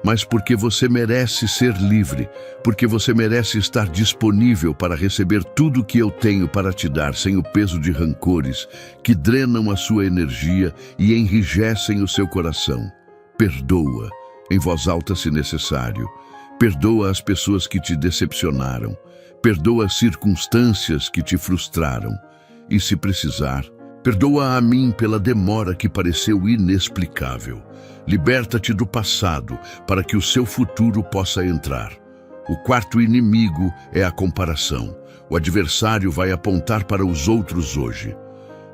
mas porque você merece ser livre, porque você merece estar disponível para receber tudo o que eu tenho para te dar, sem o peso de rancores que drenam a sua energia e enrijecem o seu coração. Perdoa, em voz alta se necessário. Perdoa as pessoas que te decepcionaram. Perdoa as circunstâncias que te frustraram. E, se precisar, perdoa a mim pela demora que pareceu inexplicável. Liberta-te do passado para que o seu futuro possa entrar. O quarto inimigo é a comparação. O adversário vai apontar para os outros hoje.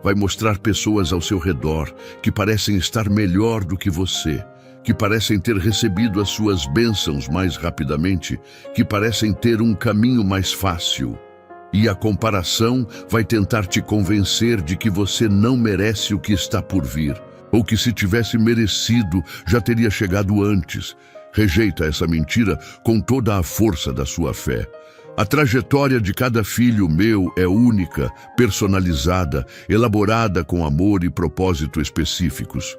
Vai mostrar pessoas ao seu redor que parecem estar melhor do que você, que parecem ter recebido as suas bênçãos mais rapidamente, que parecem ter um caminho mais fácil. E a comparação vai tentar te convencer de que você não merece o que está por vir, ou que se tivesse merecido, já teria chegado antes. Rejeita essa mentira com toda a força da sua fé. A trajetória de cada filho meu é única, personalizada, elaborada com amor e propósito específicos.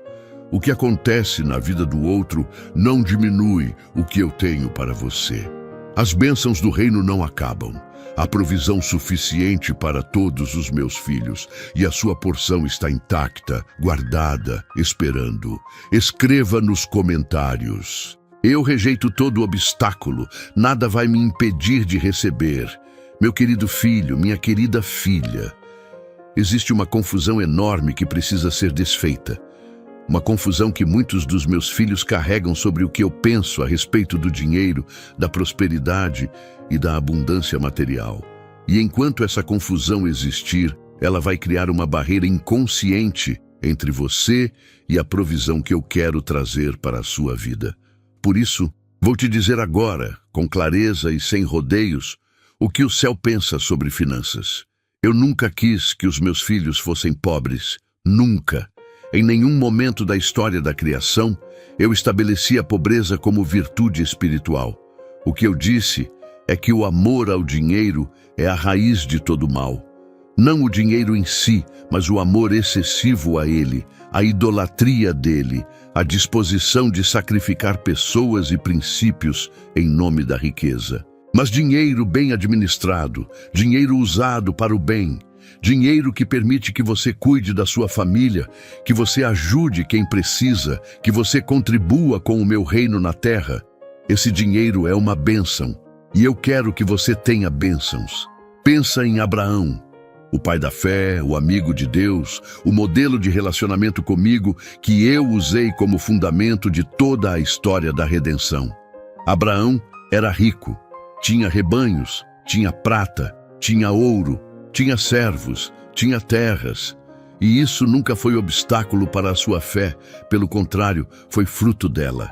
O que acontece na vida do outro não diminui o que eu tenho para você. As bênçãos do reino não acabam. Há provisão suficiente para todos os meus filhos e a sua porção está intacta, guardada, esperando. Escreva nos comentários. Eu rejeito todo obstáculo, nada vai me impedir de receber. Meu querido filho, minha querida filha, existe uma confusão enorme que precisa ser desfeita. Uma confusão que muitos dos meus filhos carregam sobre o que eu penso a respeito do dinheiro, da prosperidade e da abundância material. E enquanto essa confusão existir, ela vai criar uma barreira inconsciente entre você e a provisão que eu quero trazer para a sua vida. Por isso, vou te dizer agora, com clareza e sem rodeios, o que o céu pensa sobre finanças. Eu nunca quis que os meus filhos fossem pobres. Nunca. Em nenhum momento da história da criação, eu estabeleci a pobreza como virtude espiritual. O que eu disse é que o amor ao dinheiro é a raiz de todo mal. Não o dinheiro em si, mas o amor excessivo a ele, a idolatria dele, a disposição de sacrificar pessoas e princípios em nome da riqueza. Mas dinheiro bem administrado, dinheiro usado para o bem, dinheiro que permite que você cuide da sua família, que você ajude quem precisa, que você contribua com o meu reino na terra. Esse dinheiro é uma bênção, e eu quero que você tenha bênçãos. Pensa em Abraão, o pai da fé, o amigo de Deus, o modelo de relacionamento comigo que eu usei como fundamento de toda a história da redenção. Abraão era rico, tinha rebanhos, tinha prata, tinha ouro, tinha servos, tinha terras. E isso nunca foi obstáculo para a sua fé, pelo contrário, foi fruto dela.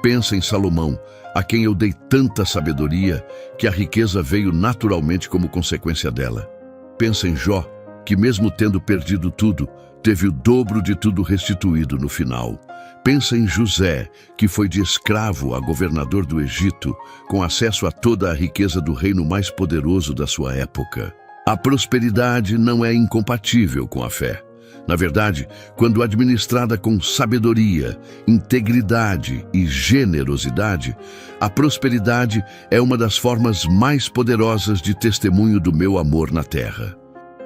Pensa em Salomão, a quem eu dei tanta sabedoria que a riqueza veio naturalmente como consequência dela. Pensa em Jó, que mesmo tendo perdido tudo, teve o dobro de tudo restituído no final. Pensa em José, que foi de escravo a governador do Egito, com acesso a toda a riqueza do reino mais poderoso da sua época. A prosperidade não é incompatível com a fé. Na verdade, quando administrada com sabedoria, integridade e generosidade, a prosperidade é uma das formas mais poderosas de testemunho do meu amor na terra.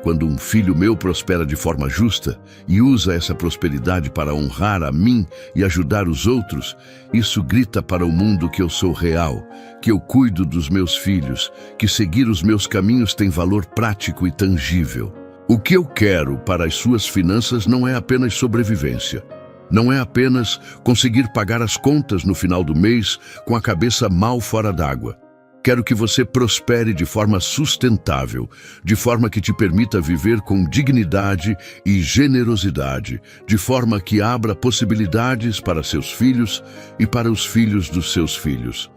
Quando um filho meu prospera de forma justa e usa essa prosperidade para honrar a mim e ajudar os outros, isso grita para o mundo que eu sou real, que eu cuido dos meus filhos, que seguir os meus caminhos tem valor prático e tangível. O que eu quero para as suas finanças não é apenas sobrevivência. Não é apenas conseguir pagar as contas no final do mês com a cabeça mal fora d'água. Quero que você prospere de forma sustentável, de forma que te permita viver com dignidade e generosidade, de forma que abra possibilidades para seus filhos e para os filhos dos seus filhos.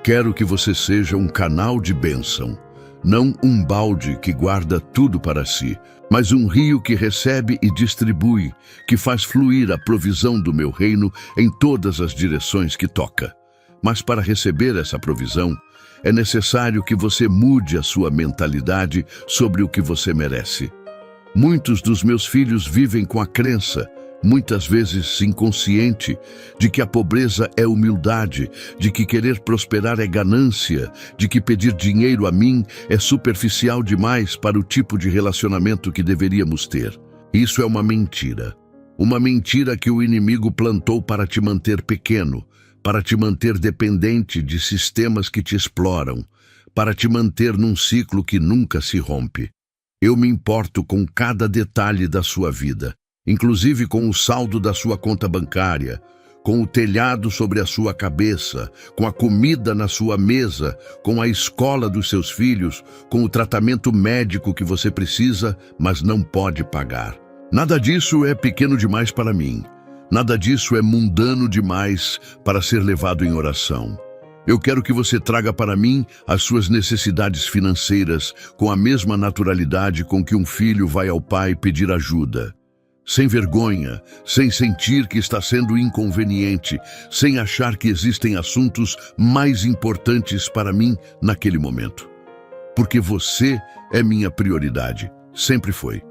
Quero que você seja um canal de bênção, não um balde que guarda tudo para si, mas um rio que recebe e distribui, que faz fluir a provisão do meu reino em todas as direções que toca. Mas para receber essa provisão, é necessário que você mude a sua mentalidade sobre o que você merece. Muitos dos meus filhos vivem com a crença, muitas vezes inconsciente, de que a pobreza é humildade, de que querer prosperar é ganância, de que pedir dinheiro a mim é superficial demais para o tipo de relacionamento que deveríamos ter. Isso é uma mentira. Uma mentira que o inimigo plantou para te manter pequeno, para te manter dependente de sistemas que te exploram, para te manter num ciclo que nunca se rompe. Eu me importo com cada detalhe da sua vida, inclusive com o saldo da sua conta bancária, com o telhado sobre a sua cabeça, com a comida na sua mesa, com a escola dos seus filhos, com o tratamento médico que você precisa, mas não pode pagar. Nada disso é pequeno demais para mim. Nada disso é mundano demais para ser levado em oração. Eu quero que você traga para mim as suas necessidades financeiras com a mesma naturalidade com que um filho vai ao pai pedir ajuda. Sem vergonha, sem sentir que está sendo inconveniente, sem achar que existem assuntos mais importantes para mim naquele momento. Porque você é minha prioridade, sempre foi.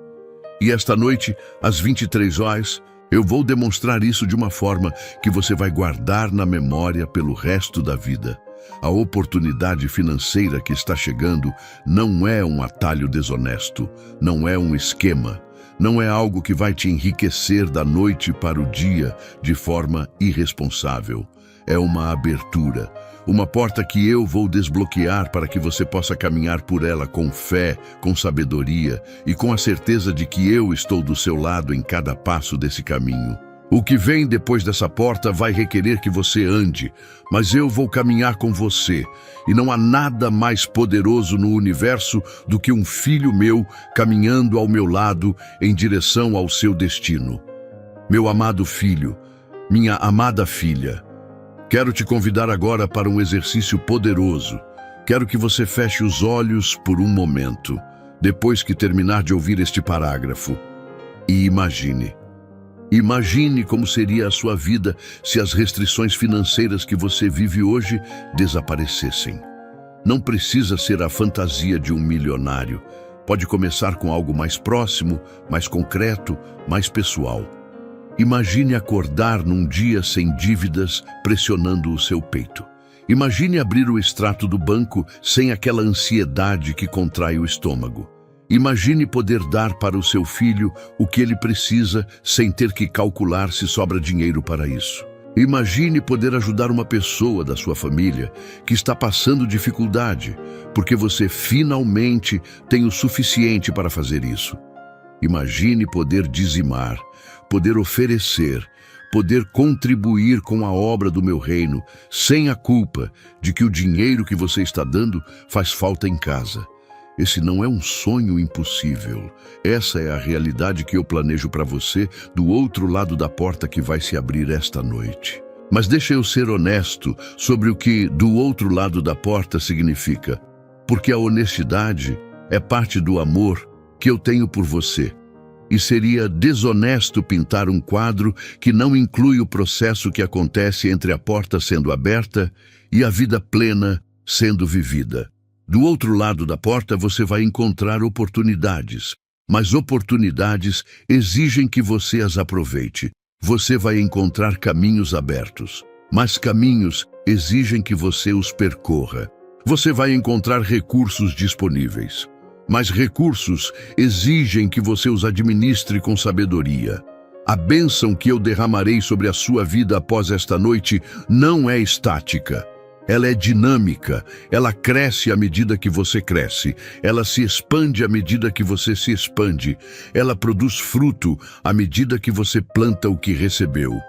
E esta noite, às 23 horas, eu vou demonstrar isso de uma forma que você vai guardar na memória pelo resto da vida. A oportunidade financeira que está chegando não é um atalho desonesto, não é um esquema, não é algo que vai te enriquecer da noite para o dia de forma irresponsável. É uma abertura, uma porta que eu vou desbloquear para que você possa caminhar por ela com fé, com sabedoria e com a certeza de que eu estou do seu lado em cada passo desse caminho. O que vem depois dessa porta vai requerer que você ande, mas eu vou caminhar com você, e não há nada mais poderoso no universo do que um filho meu caminhando ao meu lado em direção ao seu destino. Meu amado filho, minha amada filha, quero te convidar agora para um exercício poderoso. Quero que você feche os olhos por um momento, depois que terminar de ouvir este parágrafo, e imagine. Imagine como seria a sua vida se as restrições financeiras que você vive hoje desaparecessem. Não precisa ser a fantasia de um milionário. Pode começar com algo mais próximo, mais concreto, mais pessoal. Imagine acordar num dia sem dívidas, pressionando o seu peito. Imagine abrir o extrato do banco sem aquela ansiedade que contrai o estômago. Imagine poder dar para o seu filho o que ele precisa sem ter que calcular se sobra dinheiro para isso. Imagine poder ajudar uma pessoa da sua família que está passando dificuldade, porque você finalmente tem o suficiente para fazer isso. Imagine poder dizimar, poder oferecer, poder contribuir com a obra do meu reino, sem a culpa de que o dinheiro que você está dando faz falta em casa. Esse não é um sonho impossível. Essa é a realidade que eu planejo para você do outro lado da porta que vai se abrir esta noite. Mas deixa eu ser honesto sobre o que do outro lado da porta significa, porque a honestidade é parte do amor que eu tenho por você. E seria desonesto pintar um quadro que não inclui o processo que acontece entre a porta sendo aberta e a vida plena sendo vivida. Do outro lado da porta você vai encontrar oportunidades, mas oportunidades exigem que você as aproveite. Você vai encontrar caminhos abertos, mas caminhos exigem que você os percorra. Você vai encontrar recursos disponíveis, mas recursos exigem que você os administre com sabedoria. A bênção que eu derramarei sobre a sua vida após esta noite não é estática. Ela é dinâmica, ela cresce à medida que você cresce, ela se expande à medida que você se expande, ela produz fruto à medida que você planta o que recebeu.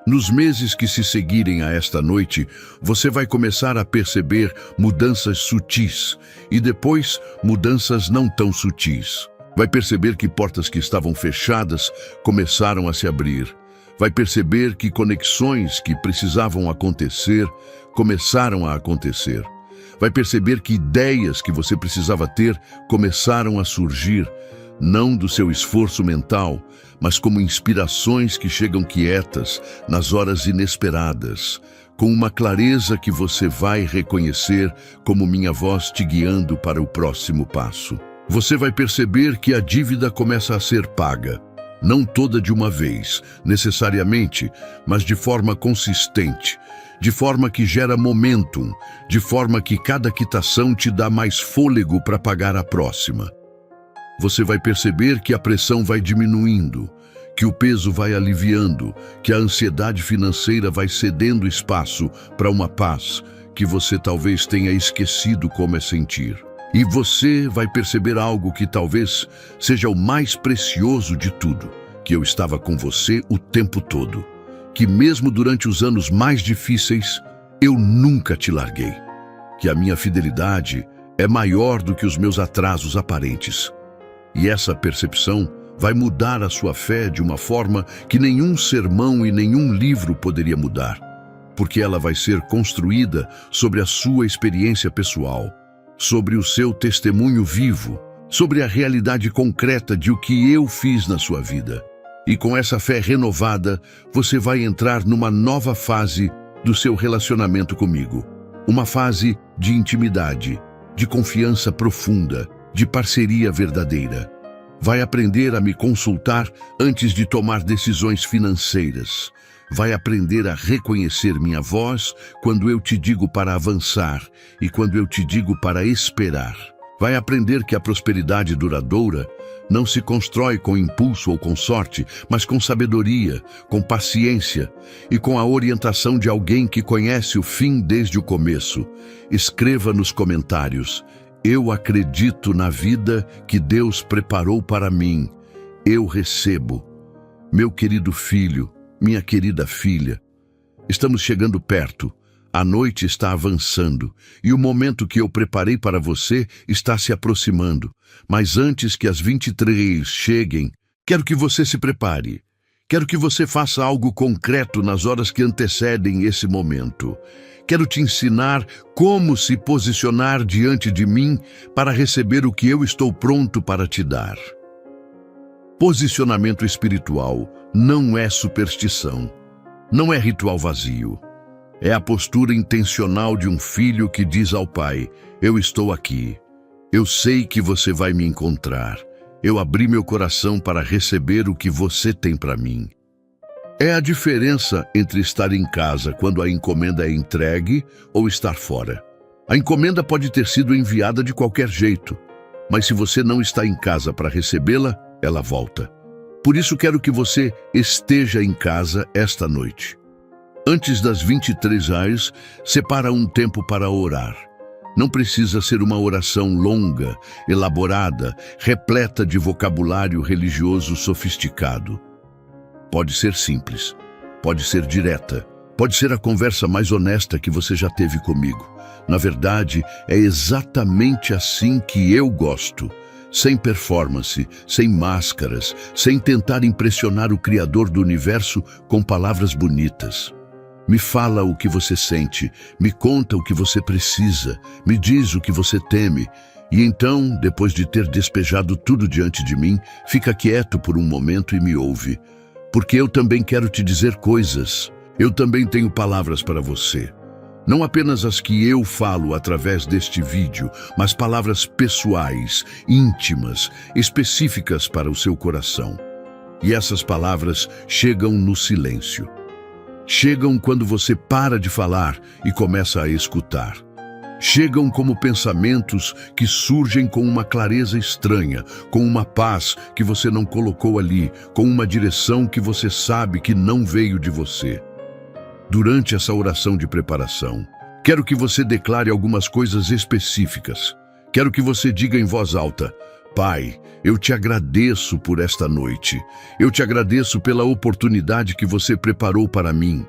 Nos meses que se seguirem a esta noite, você vai começar a perceber mudanças sutis e depois mudanças não tão sutis. Vai perceber que portas que estavam fechadas começaram a se abrir. Vai perceber que conexões que precisavam acontecer começaram a acontecer. Vai perceber que ideias que você precisava ter começaram a surgir, não do seu esforço mental, mas como inspirações que chegam quietas, nas horas inesperadas, com uma clareza que você vai reconhecer como minha voz te guiando para o próximo passo. Você vai perceber que a dívida começa a ser paga, não toda de uma vez, necessariamente, mas de forma consistente, de forma que gera momentum, de forma que cada quitação te dá mais fôlego para pagar a próxima. Você vai perceber que a pressão vai diminuindo, que o peso vai aliviando, que a ansiedade financeira vai cedendo espaço para uma paz que você talvez tenha esquecido como é sentir. E você vai perceber algo que talvez seja o mais precioso de tudo, que eu estava com você o tempo todo, que mesmo durante os anos mais difíceis, eu nunca te larguei, que a minha fidelidade é maior do que os meus atrasos aparentes. E essa percepção vai mudar a sua fé de uma forma que nenhum sermão e nenhum livro poderia mudar, porque ela vai ser construída sobre a sua experiência pessoal, sobre o seu testemunho vivo, sobre a realidade concreta de o que eu fiz na sua vida. E com essa fé renovada, você vai entrar numa nova fase do seu relacionamento comigo. Uma fase de intimidade, de confiança profunda, de parceria verdadeira. Vai aprender a me consultar antes de tomar decisões financeiras. Vai aprender a reconhecer minha voz quando eu te digo para avançar e quando eu te digo para esperar. Vai aprender que a prosperidade duradoura não se constrói com impulso ou com sorte, mas com sabedoria, com paciência e com a orientação de alguém que conhece o fim desde o começo. Escreva nos comentários: eu acredito na vida que Deus preparou para mim. Eu recebo. Meu querido filho, minha querida filha, estamos chegando perto. A noite está avançando e o momento que eu preparei para você está se aproximando. Mas antes que as 23 cheguem, quero que você se prepare. Quero que você faça algo concreto nas horas que antecedem esse momento. Quero te ensinar como se posicionar diante de mim para receber o que eu estou pronto para te dar. Posicionamento espiritual não é superstição, não é ritual vazio. É a postura intencional de um filho que diz ao pai: eu estou aqui, eu sei que você vai me encontrar, eu abri meu coração para receber o que você tem para mim. É a diferença entre estar em casa quando a encomenda é entregue ou estar fora. A encomenda pode ter sido enviada de qualquer jeito, mas se você não está em casa para recebê-la, ela volta. Por isso quero que você esteja em casa esta noite. Antes das 23 horas, separa um tempo para orar. Não precisa ser uma oração longa, elaborada, repleta de vocabulário religioso sofisticado. Pode ser simples, pode ser direta, pode ser a conversa mais honesta que você já teve comigo. Na verdade, é exatamente assim que eu gosto. Sem performance, sem máscaras, sem tentar impressionar o Criador do Universo com palavras bonitas. Me fala o que você sente, me conta o que você precisa, me diz o que você teme. E então, depois de ter despejado tudo diante de mim, fica quieto por um momento e me ouve. Porque eu também quero te dizer coisas. Eu também tenho palavras para você. Não apenas as que eu falo através deste vídeo, mas palavras pessoais, íntimas, específicas para o seu coração. E essas palavras chegam no silêncio. Chegam quando você para de falar e começa a escutar. Chegam como pensamentos que surgem com uma clareza estranha, com uma paz que você não colocou ali, com uma direção que você sabe que não veio de você. Durante essa oração de preparação, quero que você declare algumas coisas específicas. Quero que você diga em voz alta: Pai, eu te agradeço por esta noite. Eu te agradeço pela oportunidade que você preparou para mim.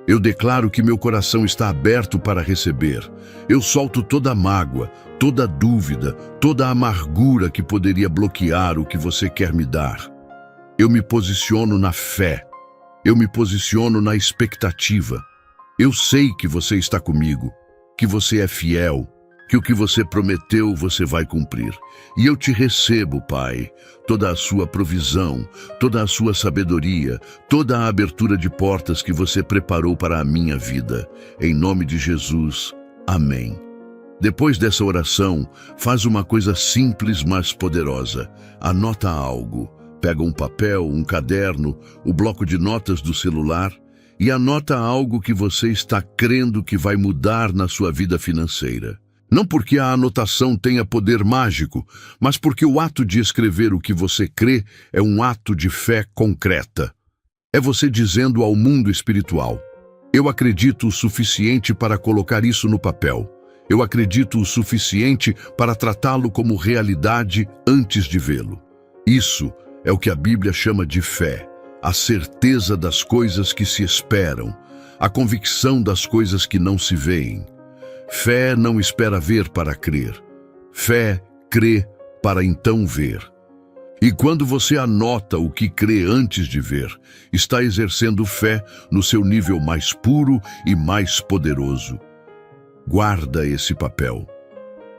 Eu declaro que meu coração está aberto para receber. Eu solto toda a mágoa, toda a dúvida, toda a amargura que poderia bloquear o que você quer me dar. Eu me posiciono na fé. Eu me posiciono na expectativa. Eu sei que você está comigo, que você é fiel, que o que você prometeu você vai cumprir. E eu te recebo, Pai, toda a sua provisão, toda a sua sabedoria, toda a abertura de portas que você preparou para a minha vida. Em nome de Jesus, amém. Depois dessa oração, faz uma coisa simples, mas poderosa. Anota algo. Pega um papel, um caderno, o bloco de notas do celular e anota algo que você está crendo que vai mudar na sua vida financeira. Não porque a anotação tenha poder mágico, mas porque o ato de escrever o que você crê é um ato de fé concreta. É você dizendo ao mundo espiritual: eu acredito o suficiente para colocar isso no papel. Eu acredito o suficiente para tratá-lo como realidade antes de vê-lo. Isso é o que a Bíblia chama de fé, a certeza das coisas que se esperam, a convicção das coisas que não se veem. Fé não espera ver para crer. Fé crê para então ver. E quando você anota o que crê antes de ver, está exercendo fé no seu nível mais puro e mais poderoso. Guarda esse papel.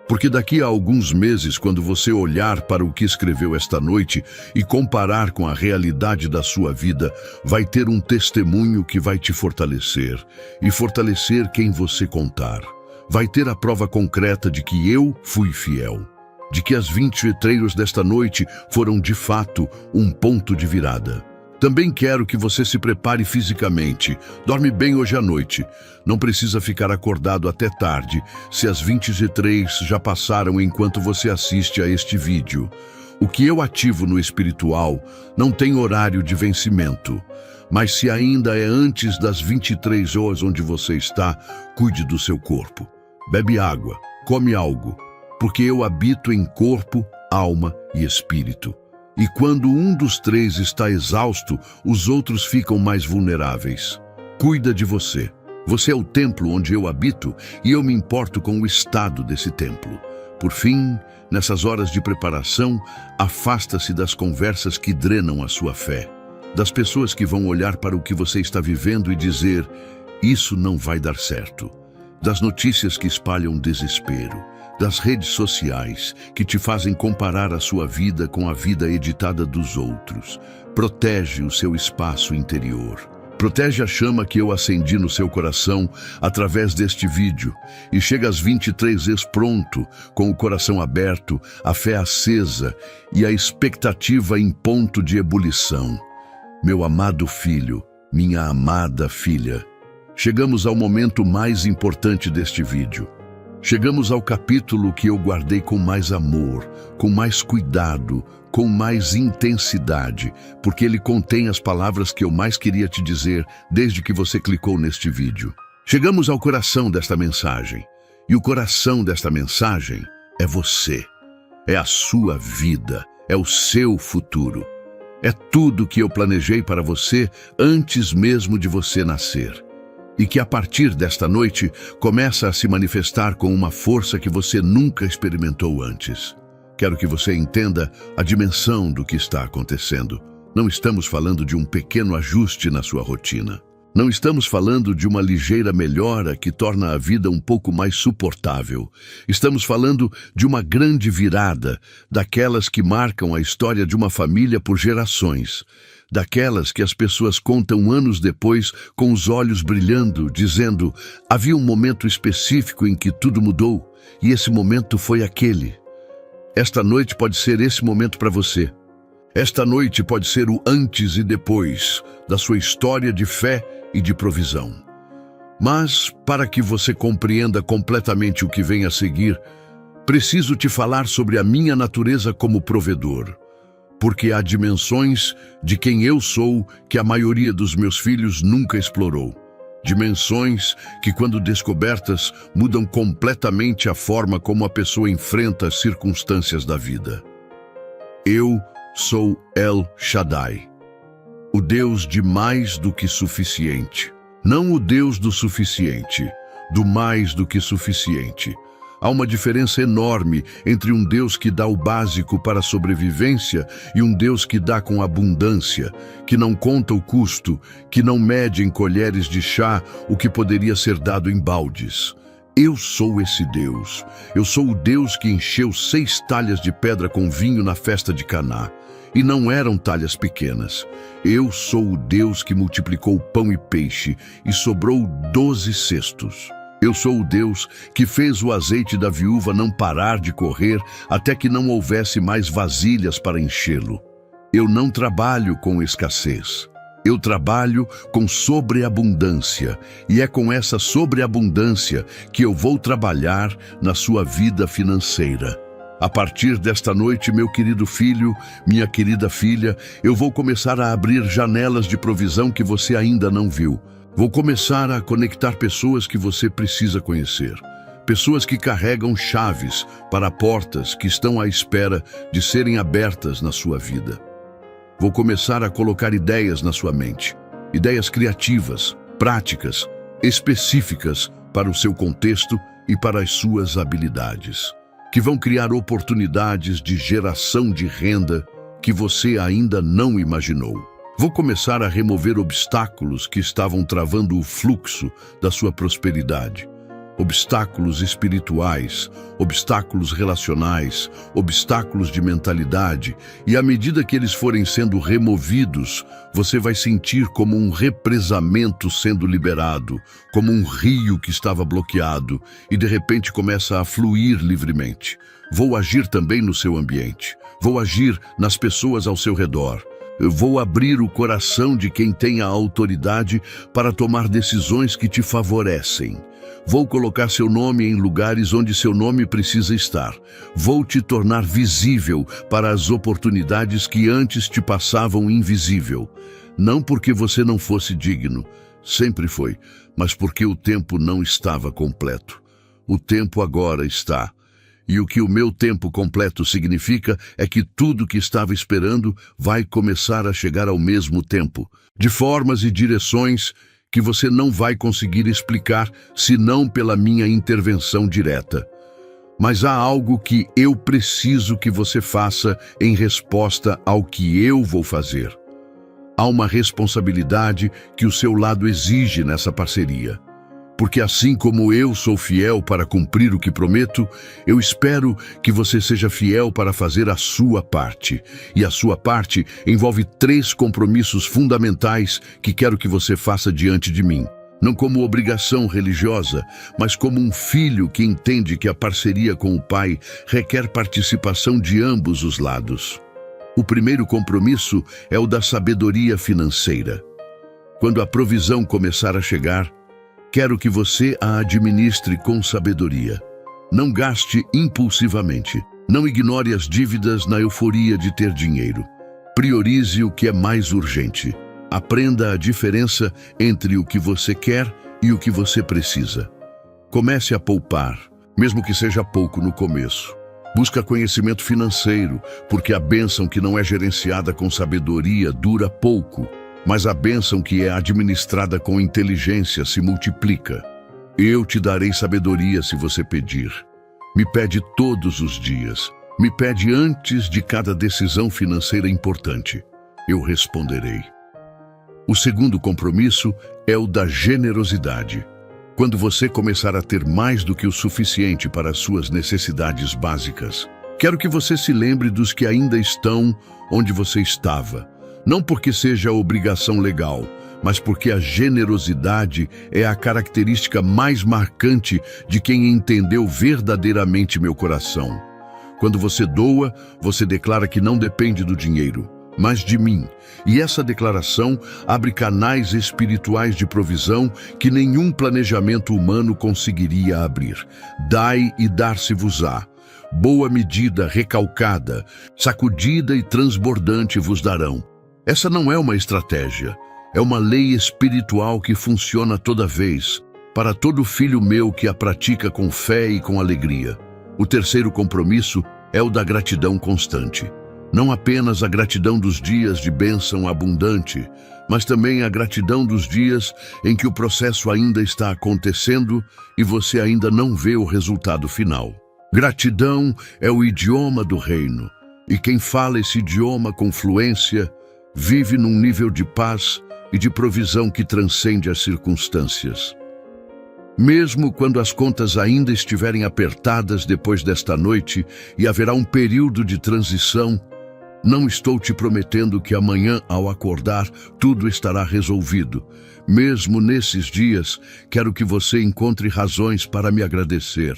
Porque daqui a alguns meses, quando você olhar para o que escreveu esta noite e comparar com a realidade da sua vida, vai ter um testemunho que vai te fortalecer e fortalecer quem você contar. Vai ter a prova concreta de que eu fui fiel, de que as 20 letreiros desta noite foram de fato um ponto de virada. Também quero que você se prepare fisicamente. Dorme bem hoje à noite. Não precisa ficar acordado até tarde, se as 23 já passaram enquanto você assiste a este vídeo. O que eu ativo no espiritual não tem horário de vencimento. Mas se ainda é antes das 23 horas onde você está, cuide do seu corpo. Bebe água, come algo, porque eu habito em corpo, alma e espírito. E quando um dos três está exausto, os outros ficam mais vulneráveis. Cuida de você. Você é o templo onde eu habito e eu me importo com o estado desse templo. Por fim, nessas horas de preparação, afasta-se das conversas que drenam a sua fé. Das pessoas que vão olhar para o que você está vivendo e dizer: isso não vai dar certo. Das notícias que espalham desespero. Das redes sociais que te fazem comparar a sua vida com a vida editada dos outros. Protege o seu espaço interior. Protege a chama que eu acendi no seu coração através deste vídeo e chega às 23 vezes pronto, com o coração aberto, a fé acesa e a expectativa em ponto de ebulição. Meu amado filho, minha amada filha, chegamos ao momento mais importante deste vídeo. Chegamos ao capítulo que eu guardei com mais amor, com mais cuidado, com mais intensidade, porque ele contém as palavras que eu mais queria te dizer desde que você clicou neste vídeo. Chegamos ao coração desta mensagem, e o coração desta mensagem é você. É a sua vida, é o seu futuro. É tudo que eu planejei para você antes mesmo de você nascer. E que a partir desta noite começa a se manifestar com uma força que você nunca experimentou antes. Quero que você entenda a dimensão do que está acontecendo. Não estamos falando de um pequeno ajuste na sua rotina. Não estamos falando de uma ligeira melhora que torna a vida um pouco mais suportável. Estamos falando de uma grande virada, daquelas que marcam a história de uma família por gerações. Daquelas que as pessoas contam anos depois com os olhos brilhando, dizendo: havia um momento específico em que tudo mudou, e esse momento foi aquele. Esta noite pode ser esse momento para você. Esta noite pode ser o antes e depois da sua história de fé e de provisão. Mas, para que você compreenda completamente o que vem a seguir, preciso te falar sobre a minha natureza como provedor. Porque há dimensões de quem eu sou que a maioria dos meus filhos nunca explorou. Dimensões que, quando descobertas, mudam completamente a forma como a pessoa enfrenta as circunstâncias da vida. Eu sou El Shaddai, o Deus de mais do que suficiente. Não o Deus do suficiente, do mais do que suficiente. Há uma diferença enorme entre um Deus que dá o básico para a sobrevivência e um Deus que dá com abundância, que não conta o custo, que não mede em colheres de chá o que poderia ser dado em baldes. Eu sou esse Deus. Eu sou o Deus que encheu 6 talhas de pedra com vinho na festa de Caná. E não eram talhas pequenas. Eu sou o Deus que multiplicou pão e peixe e sobrou 12 cestos. Eu sou o Deus que fez o azeite da viúva não parar de correr até que não houvesse mais vasilhas para enchê-lo. Eu não trabalho com escassez. Eu trabalho com sobreabundância, e é com essa sobreabundância que eu vou trabalhar na sua vida financeira. A partir desta noite, meu querido filho, minha querida filha, eu vou começar a abrir janelas de provisão que você ainda não viu. Vou começar a conectar pessoas que você precisa conhecer. Pessoas que carregam chaves para portas que estão à espera de serem abertas na sua vida. Vou começar a colocar ideias na sua mente. Ideias criativas, práticas, específicas para o seu contexto e para as suas habilidades, que vão criar oportunidades de geração de renda que você ainda não imaginou. Vou começar a remover obstáculos que estavam travando o fluxo da sua prosperidade. Obstáculos espirituais, obstáculos relacionais, obstáculos de mentalidade, e à medida que eles forem sendo removidos, você vai sentir como um represamento sendo liberado, como um rio que estava bloqueado e de repente começa a fluir livremente. Vou agir também no seu ambiente, vou agir nas pessoas ao seu redor. Eu vou abrir o coração de quem tem a autoridade para tomar decisões que te favorecem. Vou colocar seu nome em lugares onde seu nome precisa estar. Vou te tornar visível para as oportunidades que antes te passavam invisível. Não porque você não fosse digno, sempre foi, mas porque o tempo não estava completo. O tempo agora está. E o que o meu tempo completo significa é que tudo que estava esperando vai começar a chegar ao mesmo tempo, de formas e direções que você não vai conseguir explicar senão pela minha intervenção direta. Mas há algo que eu preciso que você faça em resposta ao que eu vou fazer. Há uma responsabilidade que o seu lado exige nessa parceria. Porque assim como eu sou fiel para cumprir o que prometo, eu espero que você seja fiel para fazer a sua parte. E a sua parte envolve 3 compromissos fundamentais que quero que você faça diante de mim. Não como obrigação religiosa, mas como um filho que entende que a parceria com o pai requer participação de ambos os lados. O primeiro compromisso é o da sabedoria financeira. Quando a provisão começar a chegar, quero que você a administre com sabedoria. Não gaste impulsivamente. Não ignore as dívidas na euforia de ter dinheiro. Priorize o que é mais urgente. Aprenda a diferença entre o que você quer e o que você precisa. Comece a poupar, mesmo que seja pouco no começo. Busca conhecimento financeiro, porque a bênção que não é gerenciada com sabedoria dura pouco. Mas a bênção que é administrada com inteligência se multiplica. Eu te darei sabedoria se você pedir. Me pede todos os dias. Me pede antes de cada decisão financeira importante. Eu responderei. O segundo compromisso é o da generosidade. Quando você começar a ter mais do que o suficiente para as suas necessidades básicas, quero que você se lembre dos que ainda estão onde você estava. Não porque seja obrigação legal, mas porque a generosidade é a característica mais marcante de quem entendeu verdadeiramente meu coração. Quando você doa, você declara que não depende do dinheiro, mas de mim. E essa declaração abre canais espirituais de provisão que nenhum planejamento humano conseguiria abrir. Dai e dar-se-vos-á. Boa medida, recalcada, sacudida e transbordante vos darão. Essa não é uma estratégia, é uma lei espiritual que funciona toda vez, para todo filho meu que a pratica com fé e com alegria. O terceiro compromisso é o da gratidão constante. Não apenas a gratidão dos dias de bênção abundante, mas também a gratidão dos dias em que o processo ainda está acontecendo e você ainda não vê o resultado final. Gratidão é o idioma do reino, e quem fala esse idioma com fluência vive num nível de paz e de provisão que transcende as circunstâncias. Mesmo quando as contas ainda estiverem apertadas depois desta noite e haverá um período de transição, não estou te prometendo que amanhã, ao acordar, tudo estará resolvido. Mesmo nesses dias, quero que você encontre razões para me agradecer,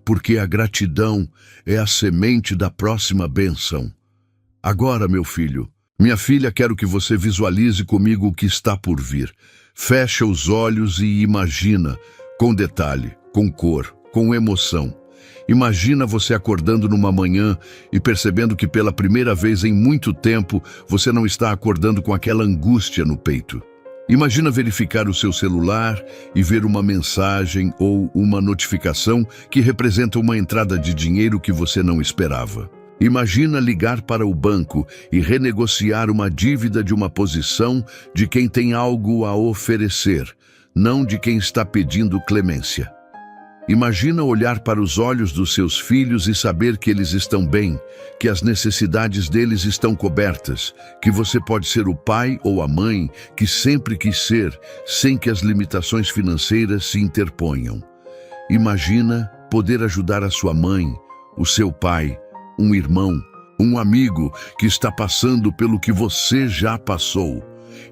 porque a gratidão é a semente da próxima bênção. Agora, meu filho, minha filha, quero que você visualize comigo o que está por vir. Fecha os olhos e imagina, com detalhe, com cor, com emoção. Imagina você acordando numa manhã e percebendo que pela primeira vez em muito tempo você não está acordando com aquela angústia no peito. Imagina verificar o seu celular e ver uma mensagem ou uma notificação que representa uma entrada de dinheiro que você não esperava. Imagina ligar para o banco e renegociar uma dívida de uma posição de quem tem algo a oferecer, não de quem está pedindo clemência. Imagina olhar para os olhos dos seus filhos e saber que eles estão bem, que as necessidades deles estão cobertas, que você pode ser o pai ou a mãe que sempre quis ser, sem que as limitações financeiras se interponham. Imagina poder ajudar a sua mãe, o seu pai, um irmão, um amigo que está passando pelo que você já passou.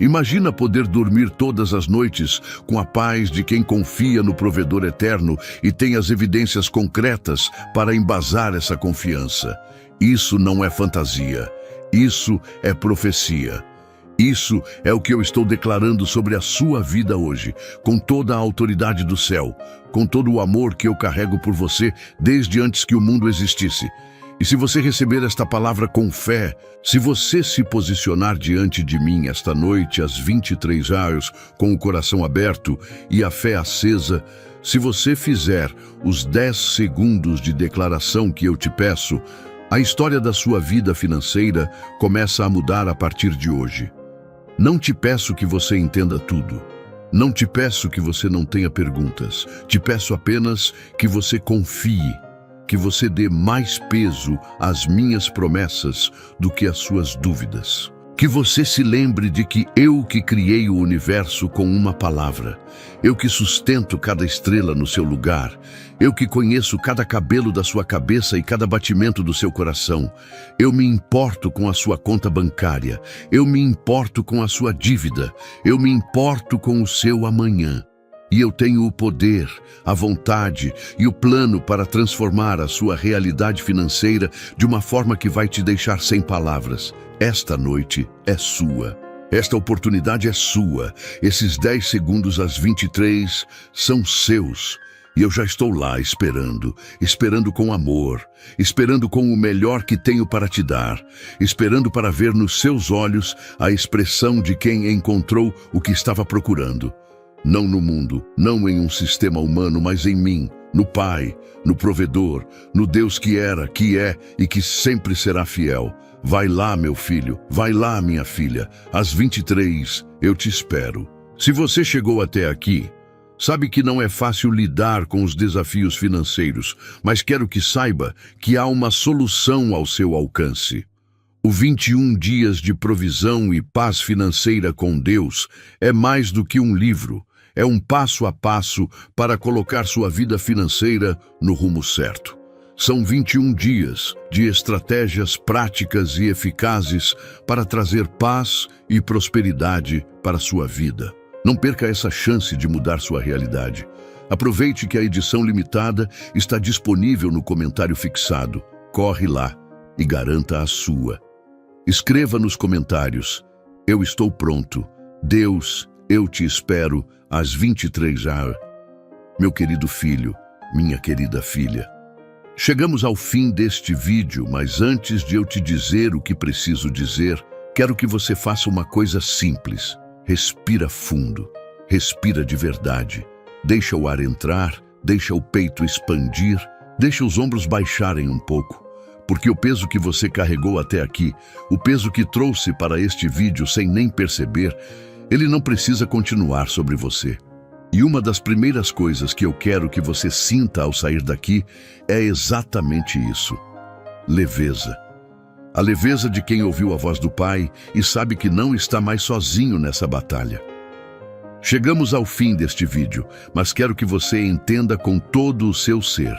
Imagina poder dormir todas as noites com a paz de quem confia no provedor eterno e tem as evidências concretas para embasar essa confiança. Isso não é fantasia, isso é profecia. Isso é o que eu estou declarando sobre a sua vida hoje, com toda a autoridade do céu, com todo o amor que eu carrego por você desde antes que o mundo existisse. E se você receber esta palavra com fé, se você se posicionar diante de mim esta noite às 23 horas com o coração aberto e a fé acesa, se você fizer os 10 segundos de declaração que eu te peço, a história da sua vida financeira começa a mudar a partir de hoje. Não te peço que você entenda tudo. Não te peço que você não tenha perguntas. Te peço apenas que você confie, que você dê mais peso às minhas promessas do que às suas dúvidas. Que você se lembre de que eu que criei o universo com uma palavra, eu que sustento cada estrela no seu lugar, eu que conheço cada cabelo da sua cabeça e cada batimento do seu coração. Eu me importo com a sua conta bancária, eu me importo com a sua dívida, eu me importo com o seu amanhã. E eu tenho o poder, a vontade e o plano para transformar a sua realidade financeira de uma forma que vai te deixar sem palavras. Esta noite é sua. Esta oportunidade é sua. Esses 10 segundos às 23 são seus. E eu já estou lá esperando com amor, esperando com o melhor que tenho para te dar, esperando para ver nos seus olhos a expressão de quem encontrou o que estava procurando. Não no mundo, não em um sistema humano, mas em mim, no Pai, no Provedor, no Deus que era, que é e que sempre será fiel. Vai lá, meu filho, vai lá, minha filha. Às 23, eu te espero. Se você chegou até aqui, sabe que não é fácil lidar com os desafios financeiros, mas quero que saiba que há uma solução ao seu alcance. O 21 dias de provisão e paz financeira com Deus é mais do que um livro. É um passo a passo para colocar sua vida financeira no rumo certo. São 21 dias de estratégias práticas e eficazes para trazer paz e prosperidade para sua vida. Não perca essa chance de mudar sua realidade. Aproveite que a edição limitada está disponível no comentário fixado. Corre lá e garanta a sua. Escreva nos comentários: eu estou pronto. Deus, eu te espero às 23 horas. Meu querido filho, minha querida filha. Chegamos ao fim deste vídeo, mas antes de eu te dizer o que preciso dizer, quero que você faça uma coisa simples. Respira fundo, respira de verdade. Deixa o ar entrar, deixa o peito expandir, deixa os ombros baixarem um pouco. Porque o peso que você carregou até aqui, o peso que trouxe para este vídeo sem nem perceber, ele não precisa continuar sobre você. E uma das primeiras coisas que eu quero que você sinta ao sair daqui é exatamente isso: leveza. A leveza de quem ouviu a voz do Pai e sabe que não está mais sozinho nessa batalha. Chegamos ao fim deste vídeo, mas quero que você entenda com todo o seu ser.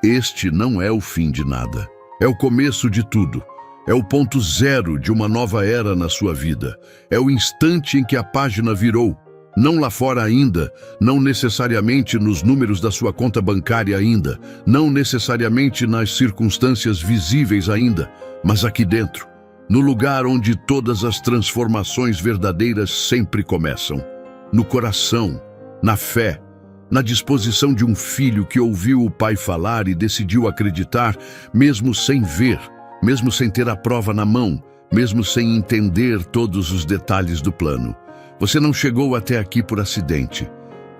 Este não é o fim de nada. É o começo de tudo. É o ponto zero de uma nova era na sua vida. É o instante em que a página virou. Não lá fora ainda, não necessariamente nos números da sua conta bancária ainda, não necessariamente nas circunstâncias visíveis ainda, mas aqui dentro, no lugar onde todas as transformações verdadeiras sempre começam. No coração, na fé, na disposição de um filho que ouviu o pai falar e decidiu acreditar, mesmo sem ver, mesmo sem ter a prova na mão, mesmo sem entender todos os detalhes do plano. Você não chegou até aqui por acidente.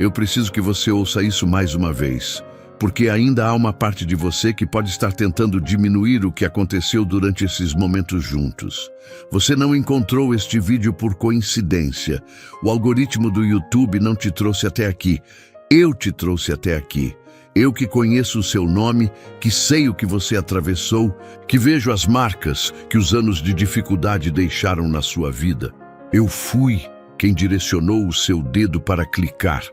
Eu preciso que você ouça isso mais uma vez, porque ainda há uma parte de você que pode estar tentando diminuir o que aconteceu durante esses momentos juntos. Você não encontrou este vídeo por coincidência. O algoritmo do YouTube não te trouxe até aqui. Eu te trouxe até aqui. Eu que conheço o seu nome, que sei o que você atravessou, que vejo as marcas que os anos de dificuldade deixaram na sua vida. Eu fui quem direcionou o seu dedo para clicar,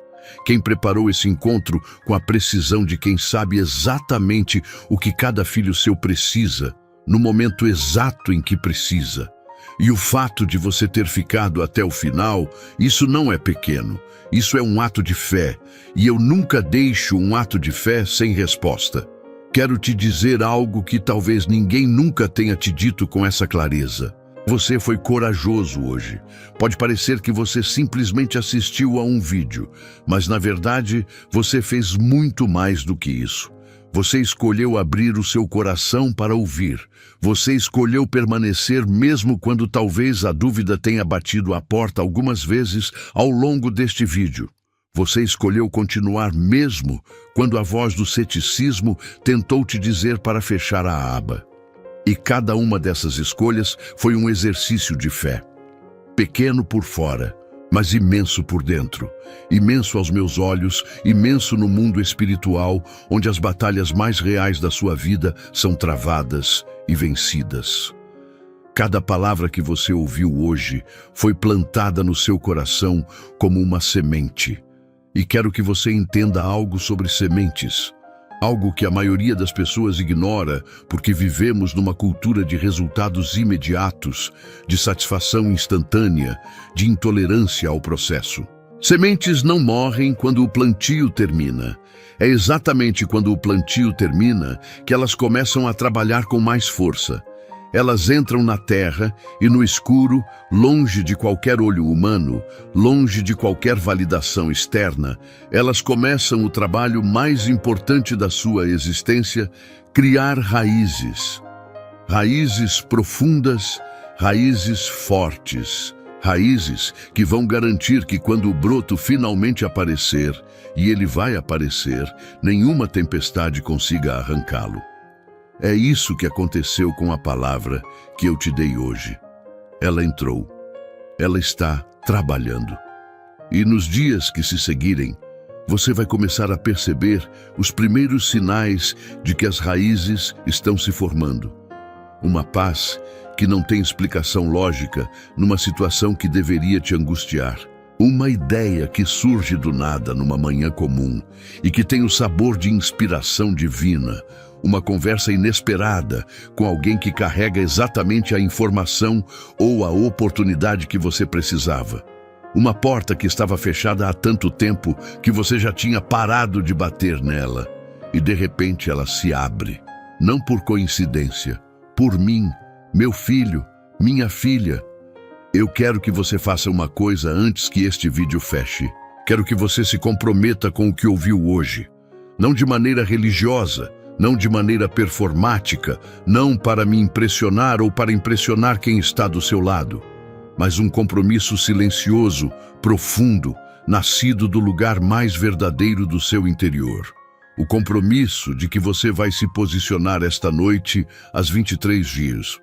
quem preparou esse encontro com a precisão de quem sabe exatamente o que cada filho seu precisa, no momento exato em que precisa. E o fato de você ter ficado até o final, isso não é pequeno, isso é um ato de fé, e eu nunca deixo um ato de fé sem resposta. Quero te dizer algo que talvez ninguém nunca tenha te dito com essa clareza. Você foi corajoso hoje. Pode parecer que você simplesmente assistiu a um vídeo, mas na verdade você fez muito mais do que isso. Você escolheu abrir o seu coração para ouvir. Você escolheu permanecer mesmo quando talvez a dúvida tenha batido à porta algumas vezes ao longo deste vídeo. Você escolheu continuar mesmo quando a voz do ceticismo tentou te dizer para fechar a aba. E cada uma dessas escolhas foi um exercício de fé. Pequeno por fora, mas imenso por dentro. Imenso aos meus olhos, imenso no mundo espiritual, onde as batalhas mais reais da sua vida são travadas e vencidas. Cada palavra que você ouviu hoje foi plantada no seu coração como uma semente. E quero que você entenda algo sobre sementes. Algo que a maioria das pessoas ignora porque vivemos numa cultura de resultados imediatos, de satisfação instantânea, de intolerância ao processo. Sementes não morrem quando o plantio termina. É exatamente quando o plantio termina que elas começam a trabalhar com mais força. Elas entram na terra e no escuro, longe de qualquer olho humano, longe de qualquer validação externa, elas começam o trabalho mais importante da sua existência: criar raízes. Raízes profundas, raízes fortes. Raízes que vão garantir que quando o broto finalmente aparecer, e ele vai aparecer, nenhuma tempestade consiga arrancá-lo. É isso que aconteceu com a palavra que eu te dei hoje. Ela entrou. Ela está trabalhando. E nos dias que se seguirem, você vai começar a perceber os primeiros sinais de que as raízes estão se formando. Uma paz que não tem explicação lógica numa situação que deveria te angustiar. Uma ideia que surge do nada numa manhã comum e que tem o sabor de inspiração divina. Uma conversa inesperada com alguém que carrega exatamente a informação ou a oportunidade que você precisava. Uma porta que estava fechada há tanto tempo que você já tinha parado de bater nela. E de repente ela se abre. Não por coincidência. Por mim, meu filho, minha filha. Eu quero que você faça uma coisa antes que este vídeo feche. Quero que você se comprometa com o que ouviu hoje. Não de maneira religiosa, não de maneira performática, não para me impressionar ou para impressionar quem está do seu lado, mas um compromisso silencioso, profundo, nascido do lugar mais verdadeiro do seu interior. O compromisso de que você vai se posicionar esta noite às 23 dias.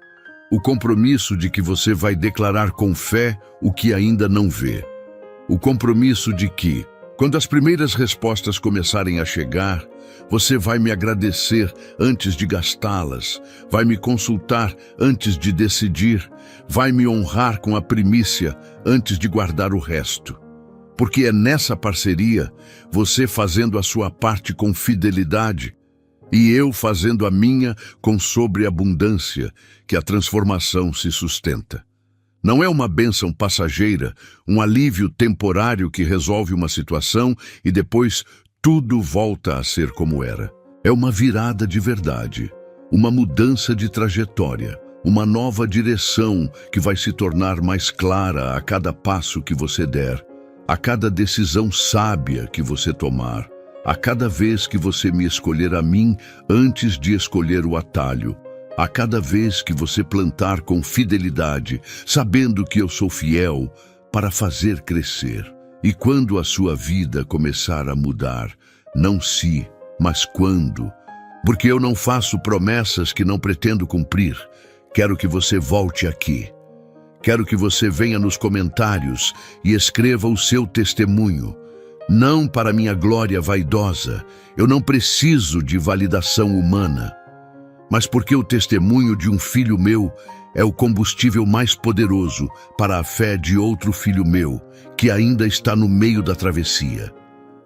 O compromisso de que você vai declarar com fé o que ainda não vê. O compromisso de que, quando as primeiras respostas começarem a chegar, você vai me agradecer antes de gastá-las, vai me consultar antes de decidir, vai me honrar com a primícia antes de guardar o resto. Porque é nessa parceria, você fazendo a sua parte com fidelidade e eu fazendo a minha com sobreabundância, que a transformação se sustenta. Não é uma bênção passageira, um alívio temporário que resolve uma situação e depois tudo volta a ser como era. É uma virada de verdade, uma mudança de trajetória, uma nova direção que vai se tornar mais clara a cada passo que você der, a cada decisão sábia que você tomar, a cada vez que você me escolher a mim antes de escolher o atalho, a cada vez que você plantar com fidelidade, sabendo que eu sou fiel para fazer crescer. E quando a sua vida começar a mudar, não se, mas quando. Porque eu não faço promessas que não pretendo cumprir. Quero que você volte aqui. Quero que você venha nos comentários e escreva o seu testemunho. Não para minha glória vaidosa, eu não preciso de validação humana, mas porque o testemunho de um filho meu é o combustível mais poderoso para a fé de outro filho meu, que ainda está no meio da travessia.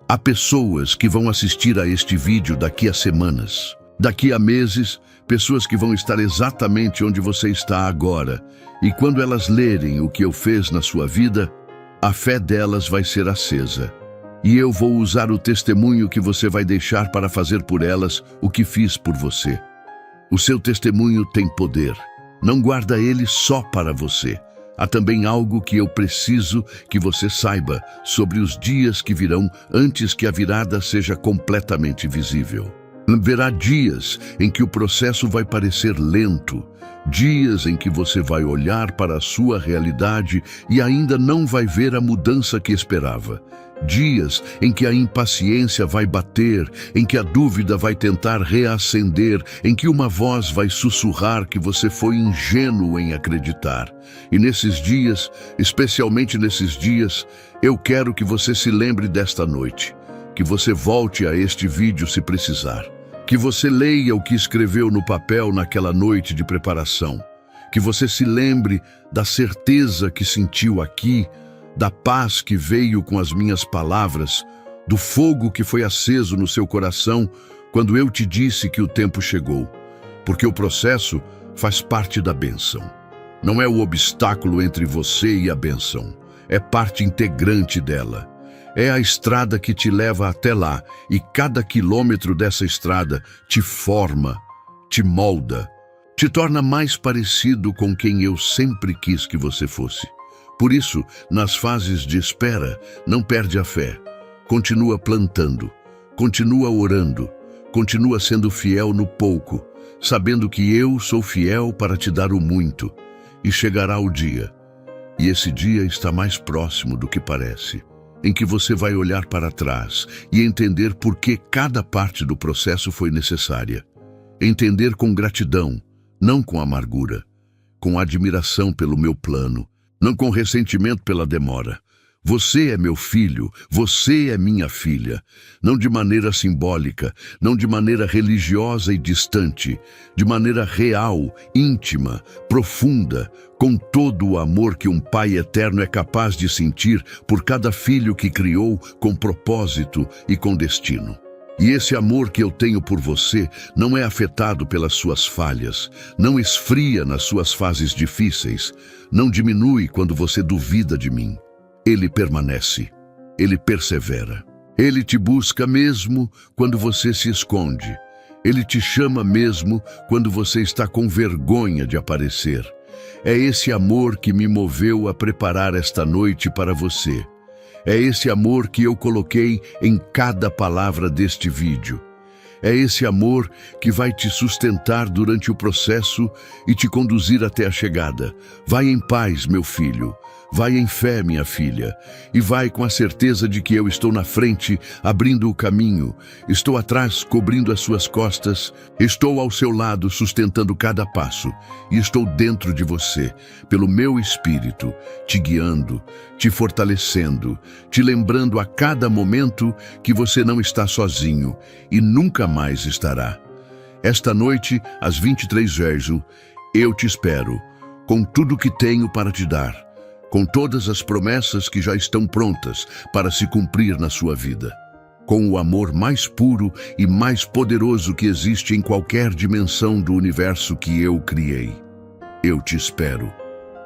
Há pessoas que vão assistir a este vídeo daqui a semanas, daqui a meses, pessoas que vão estar exatamente onde você está agora, e quando elas lerem o que eu fiz na sua vida, a fé delas vai ser acesa. E eu vou usar o testemunho que você vai deixar para fazer por elas o que fiz por você. O seu testemunho tem poder. Não guarda ele só para você. Há também algo que eu preciso que você saiba sobre os dias que virão antes que a virada seja completamente visível. Haverá dias em que o processo vai parecer lento, dias em que você vai olhar para a sua realidade e ainda não vai ver a mudança que esperava. Dias em que a impaciência vai bater, em que a dúvida vai tentar reacender, em que uma voz vai sussurrar que você foi ingênuo em acreditar. E nesses dias, especialmente nesses dias, eu quero que você se lembre desta noite, que você volte a este vídeo se precisar, que você leia o que escreveu no papel naquela noite de preparação, que você se lembre da certeza que sentiu aqui, da paz que veio com as minhas palavras, do fogo que foi aceso no seu coração quando eu te disse que o tempo chegou, porque o processo faz parte da bênção. Não é o obstáculo entre você e a bênção, é parte integrante dela. É a estrada que te leva até lá e cada quilômetro dessa estrada te forma, te molda, te torna mais parecido com quem eu sempre quis que você fosse. Por isso, nas fases de espera, não perde a fé. Continua plantando, continua orando, continua sendo fiel no pouco, sabendo que eu sou fiel para te dar o muito. E chegará o dia, e esse dia está mais próximo do que parece, em que você vai olhar para trás e entender por que cada parte do processo foi necessária. Entender com gratidão, não com amargura, com admiração pelo meu plano, não com ressentimento pela demora. Você é meu filho, você é minha filha, não de maneira simbólica, não de maneira religiosa e distante, de maneira real, íntima, profunda, com todo o amor que um pai eterno é capaz de sentir por cada filho que criou com propósito e com destino. E esse amor que eu tenho por você não é afetado pelas suas falhas, não esfria nas suas fases difíceis, não diminui quando você duvida de mim. Ele permanece, ele persevera. Ele te busca mesmo quando você se esconde. Ele te chama mesmo quando você está com vergonha de aparecer. É esse amor que me moveu a preparar esta noite para você. É esse amor que eu coloquei em cada palavra deste vídeo. É esse amor que vai te sustentar durante o processo e te conduzir até a chegada. Vai em paz, meu filho. Vai em fé, minha filha, e vai com a certeza de que eu estou na frente, abrindo o caminho, estou atrás, cobrindo as suas costas, estou ao seu lado, sustentando cada passo, e estou dentro de você, pelo meu Espírito, te guiando, te fortalecendo, te lembrando a cada momento que você não está sozinho e nunca mais estará. Esta noite, às 23h, eu te espero, com tudo que tenho para te dar, com todas as promessas que já estão prontas para se cumprir na sua vida, com o amor mais puro e mais poderoso que existe em qualquer dimensão do universo que eu criei. Eu te espero.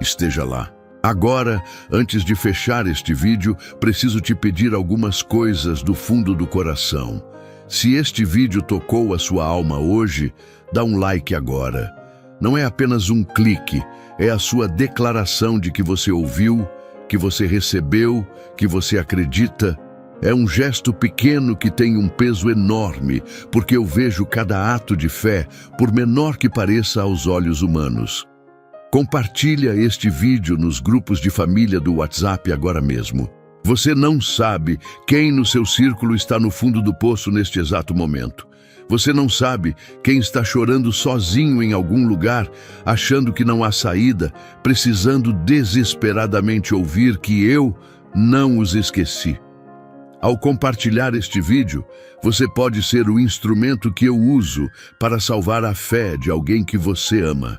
Esteja lá. Agora, antes de fechar este vídeo, preciso te pedir algumas coisas do fundo do coração. Se este vídeo tocou a sua alma hoje, dá um like agora. Não é apenas um clique, é a sua declaração de que você ouviu, que você recebeu, que você acredita. É um gesto pequeno que tem um peso enorme, porque eu vejo cada ato de fé, por menor que pareça aos olhos humanos. Compartilha este vídeo nos grupos de família do WhatsApp agora mesmo. Você não sabe quem no seu círculo está no fundo do poço neste exato momento. Você não sabe quem está chorando sozinho em algum lugar, achando que não há saída, precisando desesperadamente ouvir que eu não os esqueci. Ao compartilhar este vídeo, você pode ser o instrumento que eu uso para salvar a fé de alguém que você ama.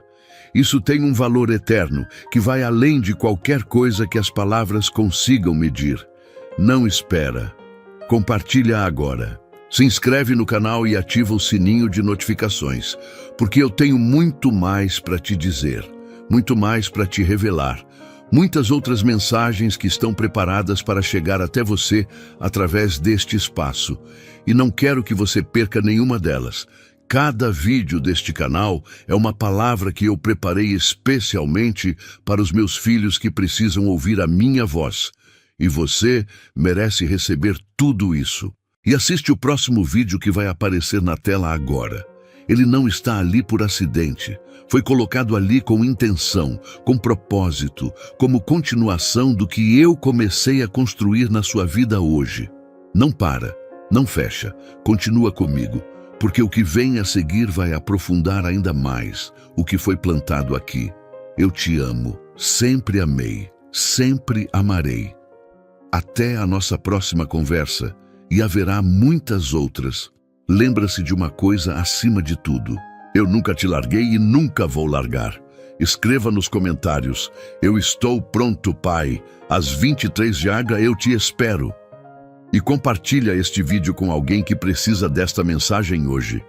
Isso tem um valor eterno, que vai além de qualquer coisa que as palavras consigam medir. Não espera. Compartilha agora. Se inscreve no canal e ativa o sininho de notificações, porque eu tenho muito mais para te dizer, muito mais para te revelar, muitas outras mensagens que estão preparadas para chegar até você através deste espaço, e não quero que você perca nenhuma delas. Cada vídeo deste canal é uma palavra que eu preparei especialmente para os meus filhos que precisam ouvir a minha voz, e você merece receber tudo isso. E assiste o próximo vídeo que vai aparecer na tela agora. Ele não está ali por acidente. Foi colocado ali com intenção, com propósito, como continuação do que eu comecei a construir na sua vida hoje. Não para, não fecha, continua comigo, porque o que vem a seguir vai aprofundar ainda mais o que foi plantado aqui. Eu te amo, sempre amei, sempre amarei. Até a nossa próxima conversa. E haverá muitas outras. Lembra-se de uma coisa acima de tudo. Eu nunca te larguei e nunca vou largar. Escreva nos comentários. Eu estou pronto, pai. Às 23h eu te espero. E compartilha este vídeo com alguém que precisa desta mensagem hoje.